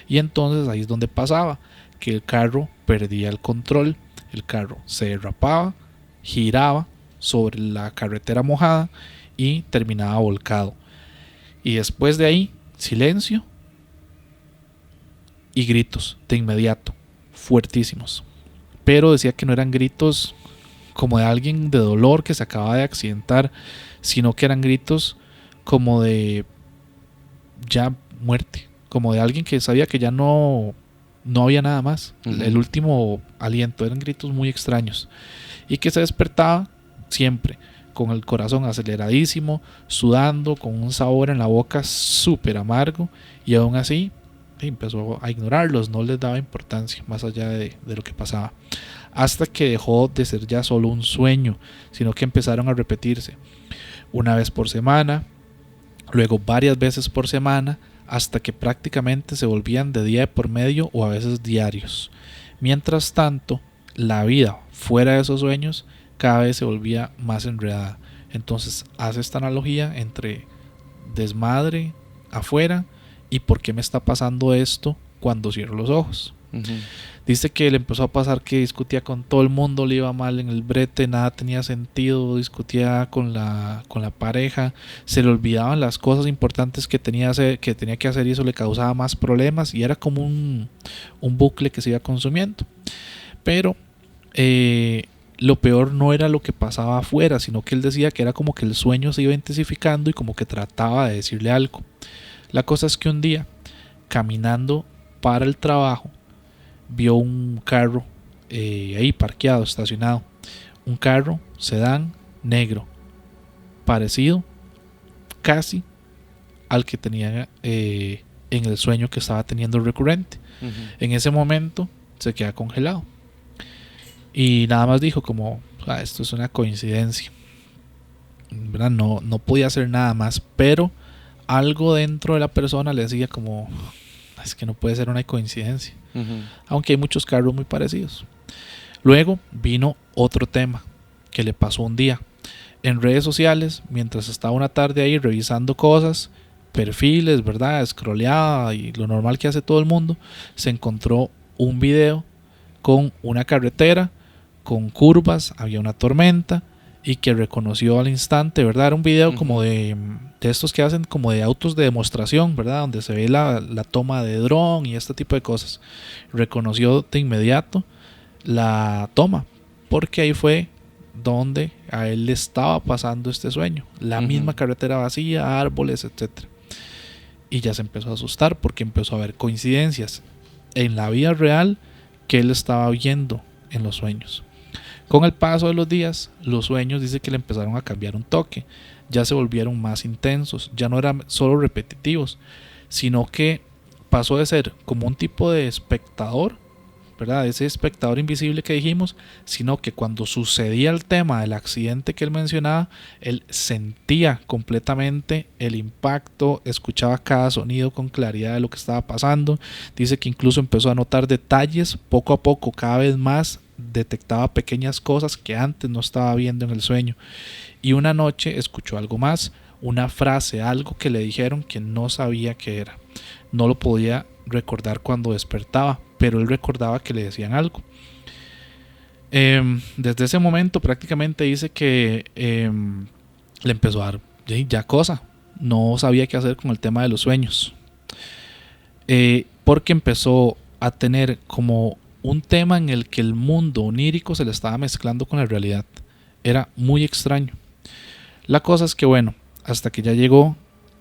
Y entonces ahí es donde pasaba que el carro perdía el control, el carro se derrapaba, giraba sobre la carretera mojada y terminaba volcado. Y después de ahí, silencio y gritos de inmediato, fuertísimos. Pero decía que no eran gritos como de alguien de dolor que se acaba de accidentar, sino que eran gritos como de ya muerte, como de alguien que sabía que ya no había nada más, el último aliento. Eran gritos muy extraños y que se despertaba siempre con el corazón aceleradísimo, sudando, con un sabor en la boca súper amargo, y aún así empezó a ignorarlos, no les daba importancia más allá de lo que pasaba, hasta que dejó de ser ya solo un sueño, sino que empezaron a repetirse una vez por semana, luego varias veces por semana, hasta que prácticamente se volvían de día por medio o a veces diarios. Mientras tanto, la vida fuera de esos sueños cada vez se volvía más enredada. Entonces hace esta analogía entre desmadre afuera y por qué me está pasando esto cuando cierro los ojos. Dice que le empezó a pasar que discutía con todo el mundo, le iba mal en el brete, nada tenía sentido, discutía con la pareja, se le olvidaban las cosas importantes que tenía que hacer y eso le causaba más problemas y era como un bucle que se iba consumiendo. Pero lo peor no era lo que pasaba afuera, sino que él decía que era como que el sueño se iba intensificando y como que trataba de decirle algo. La cosa es que un día, caminando para el trabajo, vio un carro ahí parqueado, estacionado. Un carro sedán negro, parecido casi al que tenía en el sueño que estaba teniendo recurrente. En ese momento se queda congelado y nada más dijo como, esto es una coincidencia, ¿verdad? No podía hacer nada más, pero algo dentro de la persona le decía como, es que no puede ser una coincidencia. Aunque hay muchos carros muy parecidos. Luego vino otro tema que le pasó un día en redes sociales, mientras estaba una tarde ahí revisando cosas, perfiles, ¿verdad? Scrolleaba y lo normal que hace todo el mundo. Se encontró un video con una carretera con curvas, había una tormenta y que reconoció al instante, ¿verdad? Era un video como de estos que hacen como de autos de demostración, ¿verdad? Donde se ve la toma de dron y este tipo de cosas. Reconoció de inmediato la toma, porque ahí fue donde a él le estaba pasando este sueño. La misma carretera vacía, árboles, etc. Y ya se empezó a asustar porque empezó a ver coincidencias en la vida real que él estaba viendo en los sueños. Con el paso de los días, los sueños dice que le empezaron a cambiar un toque. Ya se volvieron más intensos, ya no eran solo repetitivos, sino que pasó de ser como un tipo de espectador, ¿verdad? Ese espectador invisible que dijimos, sino que cuando sucedía el tema del accidente que él mencionaba, él sentía completamente el impacto, escuchaba cada sonido con claridad de lo que estaba pasando. Dice que incluso empezó a notar detalles poco a poco, cada vez más detectaba pequeñas cosas que antes no estaba viendo en el sueño. Y una noche escuchó algo más, una frase, algo que le dijeron que no sabía qué era. No lo podía recordar cuando despertaba, pero él recordaba que le decían algo. Desde ese momento prácticamente dice que le empezó a dar ya cosa. No sabía qué hacer con el tema de los sueños. Porque empezó a tener como un tema en el que el mundo onírico se le estaba mezclando con la realidad. Era muy extraño. La cosa es que bueno, hasta que ya llegó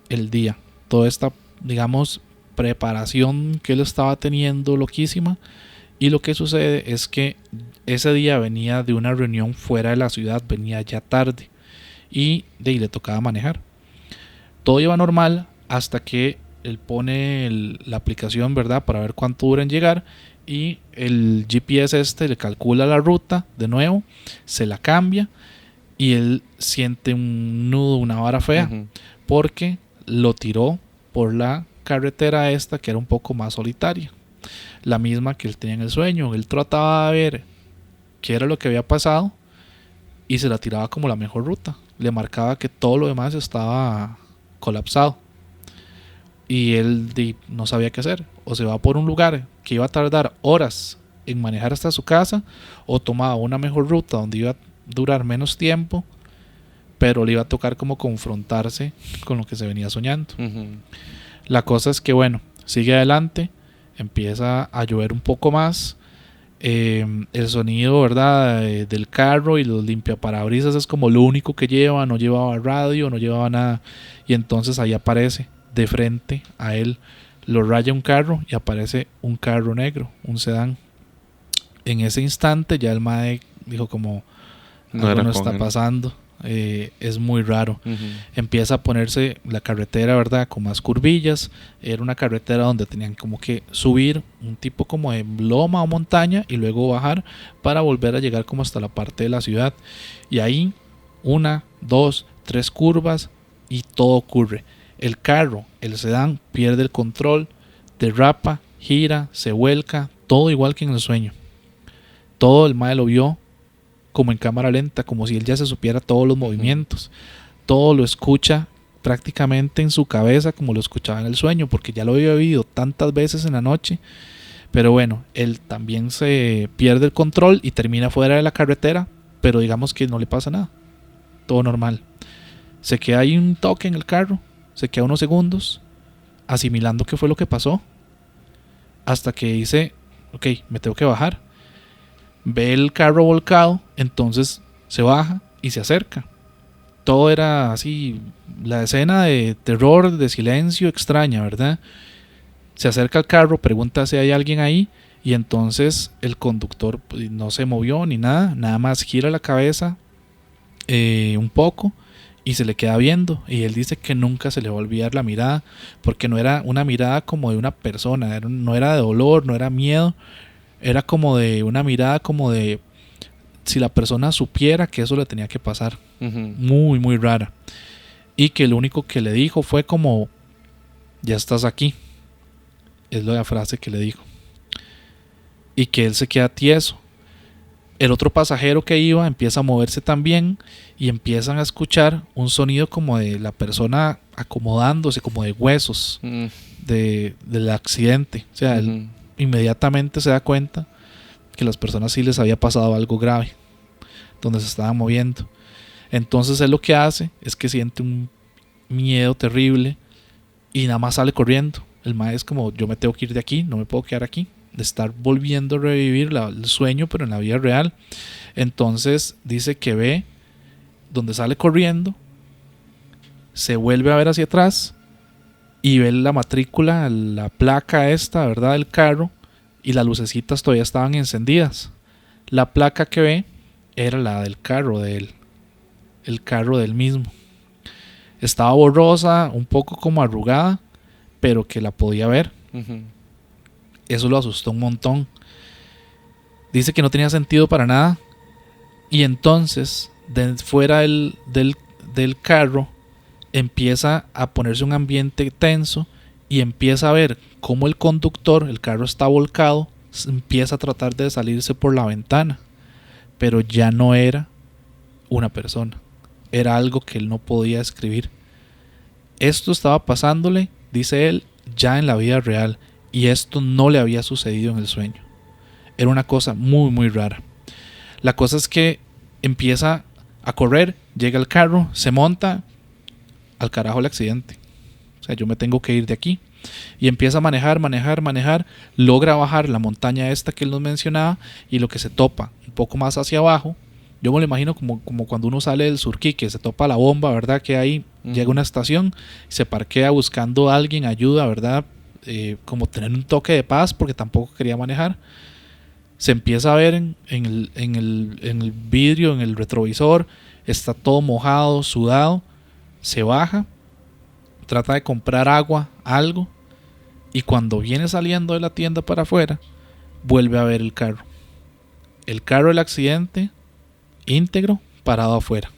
el día, toda esta, digamos, preparación que él estaba teniendo loquísima, y lo que sucede es que ese día venía de una reunión fuera de la ciudad, venía ya tarde y de ahí le tocaba manejar. Todo iba normal hasta que él pone la aplicación, ¿verdad?, para ver cuánto dura en llegar, y el GPS le calcula la ruta de nuevo, se la cambia y él siente un nudo, una vara fea, porque lo tiró por la carretera esta que era un poco más solitaria, la misma que él tenía en el sueño. Él trataba de ver qué era lo que había pasado y se la tiraba como la mejor ruta, le marcaba que todo lo demás estaba colapsado y él no sabía qué hacer. O se va por un lugar que iba a tardar horas en manejar hasta su casa, o tomaba una mejor ruta donde iba a durar menos tiempo, pero le iba a tocar como confrontarse con lo que se venía soñando. La cosa es que bueno, sigue adelante, empieza a llover un poco más, el sonido, ¿verdad?, del carro y los limpiaparabrisas es como lo único que lleva, no llevaba radio, no llevaba nada, y entonces ahí aparece de frente a él, lo raya un carro y aparece un carro negro, un sedán. En ese instante ya el mae dijo como algo no está pasando, es muy raro. Empieza a ponerse la carretera, ¿verdad?, con más curvillas. Era una carretera donde tenían como que subir un tipo como de loma o montaña y luego bajar para volver a llegar como hasta la parte de la ciudad, y ahí 1, 2, 3 curvas y todo ocurre. El carro, el sedán, pierde el control, derrapa, gira, se vuelca, todo igual que en el sueño. Todo el mae lo vio como en cámara lenta, como si él ya se supiera todos los movimientos. Todo lo escucha prácticamente en su cabeza como lo escuchaba en el sueño, porque ya lo había vivido tantas veces en la noche. Pero bueno, él también se pierde el control y termina fuera de la carretera, pero digamos que no le pasa nada. Todo normal. Se queda ahí un toque en el carro, se queda unos segundos asimilando qué fue lo que pasó, hasta que dice, ok, me tengo que bajar. Ve el carro volcado, entonces se baja y se acerca. Todo era así, la escena de terror, de silencio extraña, ¿verdad? Se acerca al carro, pregunta si hay alguien ahí, y entonces el conductor pues, no se movió ni nada, nada más gira la cabeza un poco y se le queda viendo, y él dice que nunca se le va a olvidar la mirada, porque no era una mirada como de una persona, no era de dolor, no era miedo, era como de una mirada como de si la persona supiera que eso le tenía que pasar. Muy muy rara, y que lo único que le dijo fue como ya estás aquí, es la frase que le dijo, y que él se queda tieso. El otro pasajero que iba empieza a moverse también y empiezan a escuchar un sonido como de la persona acomodándose, como de huesos del accidente. O sea, él inmediatamente se da cuenta que a las personas sí les había pasado algo grave, donde se estaban moviendo. Entonces él lo que hace es que siente un miedo terrible y nada más sale corriendo. El mae es como, yo me tengo que ir de aquí, no me puedo quedar aquí, de estar volviendo a revivir el sueño, pero en la vida real. Entonces dice que ve donde sale corriendo, se vuelve a ver hacia atrás y ve la matrícula, la placa esta, ¿verdad?, del carro, y las lucecitas todavía estaban encendidas. La placa que ve era la del carro de él, el carro del mismo. Estaba borrosa, un poco como arrugada, pero que la podía ver. Eso lo asustó un montón. Dice que no tenía sentido para nada, y entonces fuera del carro empieza a ponerse un ambiente tenso y empieza a ver cómo el conductor, el carro está volcado, empieza a tratar de salirse por la ventana, pero ya no era una persona, era algo que él no podía describir. Esto estaba pasándole, dice él, ya en la vida real, y esto no le había sucedido en el sueño. Era una cosa muy muy rara. La cosa es que empieza a correr, llega al carro, se monta, al carajo el accidente. O sea, yo me tengo que ir de aquí. Y empieza a manejar, logra bajar la montaña esta que él nos mencionaba, y lo que se topa un poco más hacia abajo, yo me lo imagino como cuando uno sale del Surquí, que se topa la bomba, ¿verdad? Que ahí llega a una estación, se parquea buscando a alguien, ayuda, ¿verdad? Como tener un toque de paz, porque tampoco quería manejar. Se empieza a ver en el vidrio, en el retrovisor, está todo mojado, sudado, se baja, trata de comprar agua, algo, y cuando viene saliendo de la tienda para afuera, vuelve a ver el carro. El carro del accidente, íntegro, parado afuera.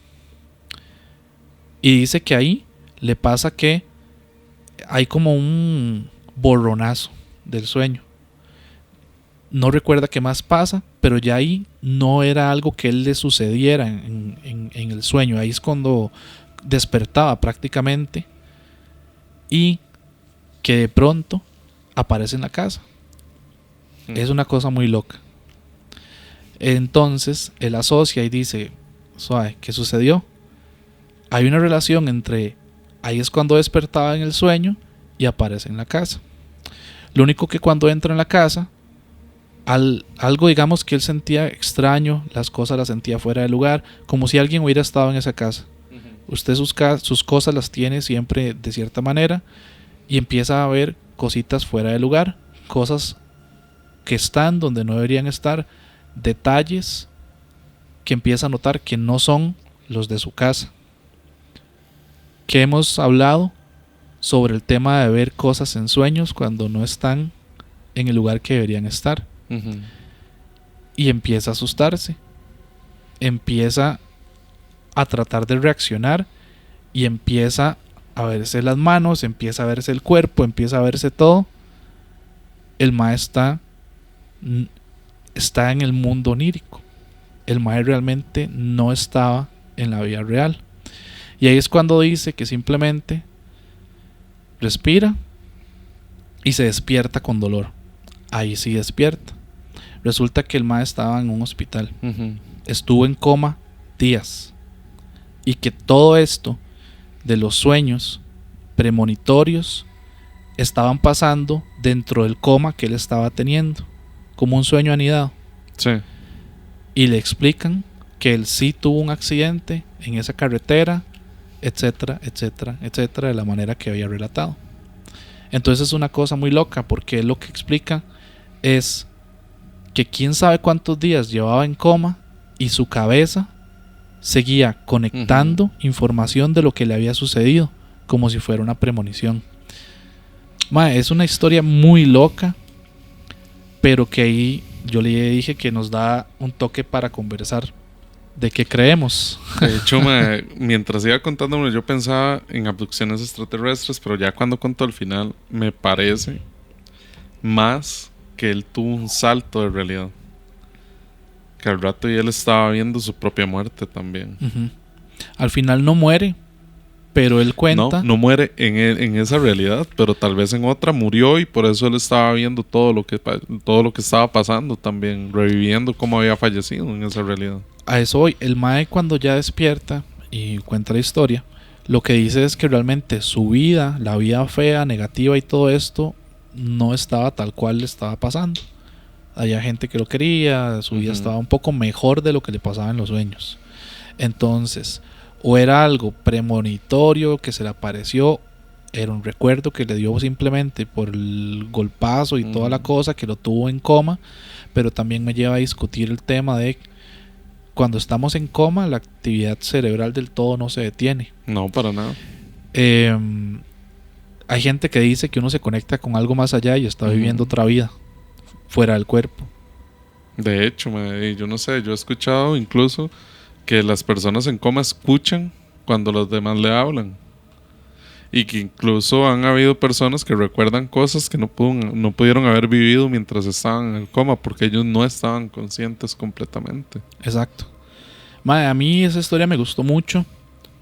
Y dice que ahí le pasa que hay como un borronazo del sueño. No recuerda qué más pasa, pero ya ahí no era algo que él le sucediera en el sueño. Ahí es cuando despertaba prácticamente y que de pronto aparece en la casa. Es una cosa muy loca. Entonces él asocia y dice, suave, ¿qué sucedió? Hay una relación entre ahí es cuando despertaba en el sueño y aparece en la casa. Lo único que cuando entra en la casa, algo digamos que él sentía extraño, las cosas las sentía fuera de lugar, como si alguien hubiera estado en esa casa. Usted sus cosas las tiene siempre de cierta manera y empieza a ver cositas fuera de lugar, cosas que están donde no deberían estar, detalles que empieza a notar que no son los de su casa. Que hemos hablado sobre el tema de ver cosas en sueños cuando no están en el lugar que deberían estar. Y empieza a asustarse, empieza a tratar de reaccionar y empieza a verse las manos, empieza a verse el cuerpo, empieza a verse todo. El mae está en el mundo onírico. El mae realmente no estaba en la vida real. Y ahí es cuando dice que simplemente respira y se despierta con dolor. Ahí sí despierta. Resulta que el mae estaba en un hospital. Estuvo en coma días. Y que todo esto de los sueños premonitorios estaban pasando dentro del coma que él estaba teniendo, como un sueño anidado. Sí. Y le explican que él sí tuvo un accidente en esa carretera, etcétera, etcétera, etcétera, de la manera que había relatado. Entonces es una cosa muy loca, porque él lo que explica es que quién sabe cuántos días llevaba en coma y su cabeza seguía conectando información de lo que le había sucedido, como si fuera una premonición. Es una historia muy loca, pero que ahí yo le dije que nos da un toque para conversar de qué creemos. De hecho, mientras iba contándome, yo pensaba en abducciones extraterrestres, pero ya cuando contó al final, me parece más que él tuvo un salto de realidad. Que al rato y él estaba viendo su propia muerte también. Al final no muere, pero él cuenta. No muere en esa realidad, pero tal vez en otra murió y por eso él estaba viendo todo lo que estaba pasando también, reviviendo cómo había fallecido en esa realidad. A eso voy. El mae cuando ya despierta y cuenta la historia, lo que dice es que realmente su vida, la vida fea, negativa y todo esto, no estaba tal cual le estaba pasando. Había gente que lo quería, su vida estaba un poco mejor de lo que le pasaba en los sueños. Entonces, o era algo premonitorio que se le apareció, era un recuerdo que le dio simplemente por el golpazo y toda la cosa, que lo tuvo en coma. Pero también me lleva a discutir el tema de cuando estamos en coma, la actividad cerebral del todo no se detiene. No, para nada. Hay gente que dice que uno se conecta con algo más allá y está viviendo otra vida fuera del cuerpo. De hecho, yo no sé, yo he escuchado incluso que las personas en coma escuchan cuando los demás le hablan. Y que incluso han habido personas que recuerdan cosas que no pudieron haber vivido mientras estaban en el coma, porque ellos no estaban conscientes completamente. Exacto. A mí esa historia me gustó mucho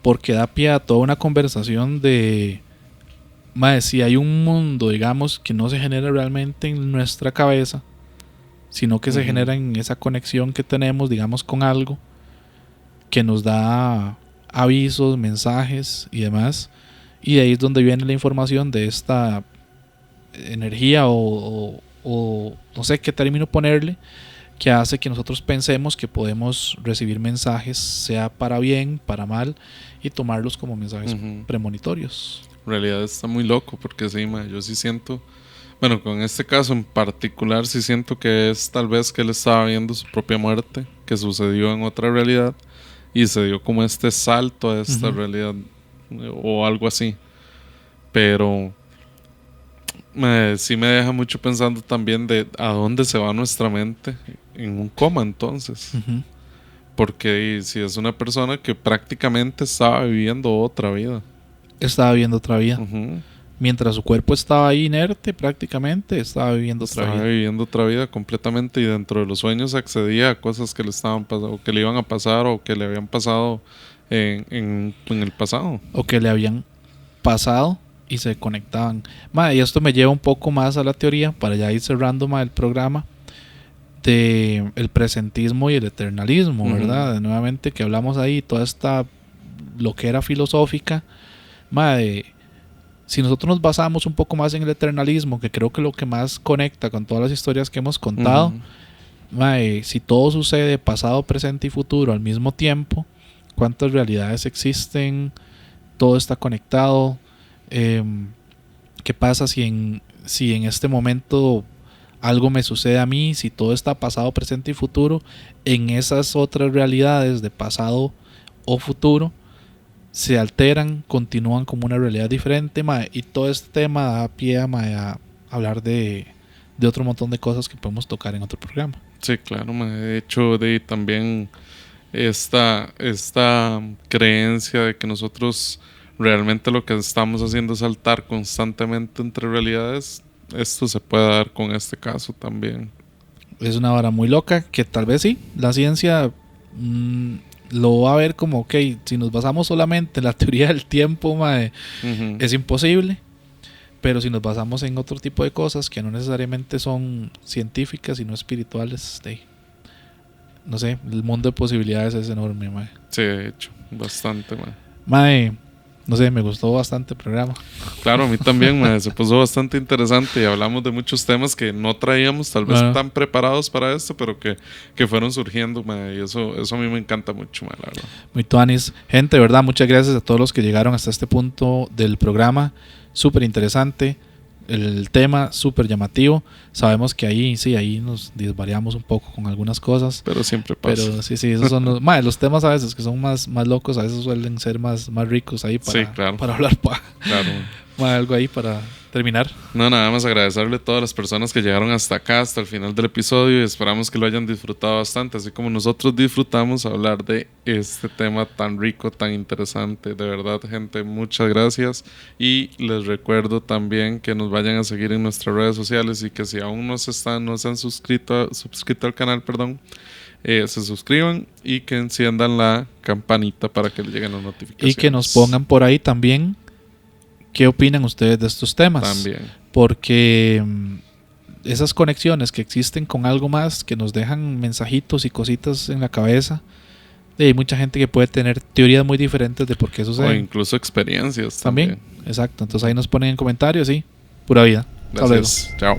porque da pie a toda una conversación de si hay un mundo, digamos, que no se genera realmente en nuestra cabeza, sino que se genera en esa conexión que tenemos, digamos, con algo que nos da avisos, mensajes y demás. Y de ahí es donde viene la información de esta energía o no sé qué término ponerle, que hace que nosotros pensemos que podemos recibir mensajes, sea para bien, para mal, y tomarlos como mensajes premonitorios. En realidad está muy loco porque sí, mae, yo sí siento, bueno, con este caso en particular sí siento que es tal vez que él estaba viendo su propia muerte, que sucedió en otra realidad y se dio como este salto a esta realidad o algo así. Pero sí me deja mucho pensando también de a dónde se va nuestra mente en un coma entonces. Porque si es una persona que prácticamente estaba viviendo otra vida. Estaba viviendo otra vida. Mientras su cuerpo estaba ahí inerte, prácticamente estaba viviendo otra vida. Estaba viviendo otra vida completamente, y dentro de los sueños accedía a cosas que le estaban pasando, o que le iban a pasar, o que le habían pasado en el pasado. O que le habían pasado y se conectaban. Y esto me lleva un poco más a la teoría, para ya ir cerrando el programa, de el presentismo y el eternalismo, ¿verdad? Nuevamente que hablamos ahí, toda esta loquera filosófica, si nosotros nos basamos un poco más en el eternalismo, que creo que lo que más conecta con todas las historias que hemos contado, si todo sucede pasado, presente y futuro al mismo tiempo, cuántas realidades existen, todo está conectado. ¿Qué pasa si en este momento algo me sucede a mí? Si todo está pasado, presente y futuro, en esas otras realidades de pasado o futuro se alteran, continúan como una realidad diferente, y todo este tema da pie a hablar de otro montón de cosas que podemos tocar en otro programa. Sí, claro, de hecho, también esta creencia de que nosotros realmente lo que estamos haciendo es saltar constantemente entre realidades, esto se puede dar con este caso también. Es una vara muy loca que tal vez sí, la ciencia lo va a ver como, ok, si nos basamos solamente en la teoría del tiempo, es imposible. Pero si nos basamos en otro tipo de cosas que no necesariamente son científicas sino espirituales, no sé, el mundo de posibilidades es enorme, Sí, de hecho, bastante, no sé, me gustó bastante el programa. Claro, a mí también, se puso bastante interesante y hablamos de muchos temas que no traíamos tal vez tan preparados para esto, pero que fueron surgiendo, y eso a mí me encanta mucho, la verdad. Muy tuanis. Gente, de verdad, muchas gracias a todos los que llegaron hasta este punto del programa. Súper interesante. El tema súper llamativo. Sabemos que ahí nos desvariamos un poco con algunas cosas. Pero siempre pasa. Pero sí, esos son los temas a veces que son más locos, a veces suelen ser más ricos ahí para hablar. Claro. Algo ahí para terminar. No, nada más agradecerle a todas las personas que llegaron hasta acá, hasta el final del episodio, y esperamos que lo hayan disfrutado bastante, así como nosotros disfrutamos hablar de este tema tan rico, tan interesante. De verdad, gente, muchas gracias, y les recuerdo también que nos vayan a seguir en nuestras redes sociales, y que si aún no se han suscrito al canal, se suscriban y que enciendan la campanita para que les lleguen las notificaciones. Y que nos pongan por ahí también qué opinan ustedes de estos temas. También. Porque esas conexiones que existen con algo más, que nos dejan mensajitos y cositas en la cabeza, hay mucha gente que puede tener teorías muy diferentes de por qué sucede. O incluso experiencias también. Exacto. Entonces ahí nos ponen en comentarios, pura vida. Gracias. Chao.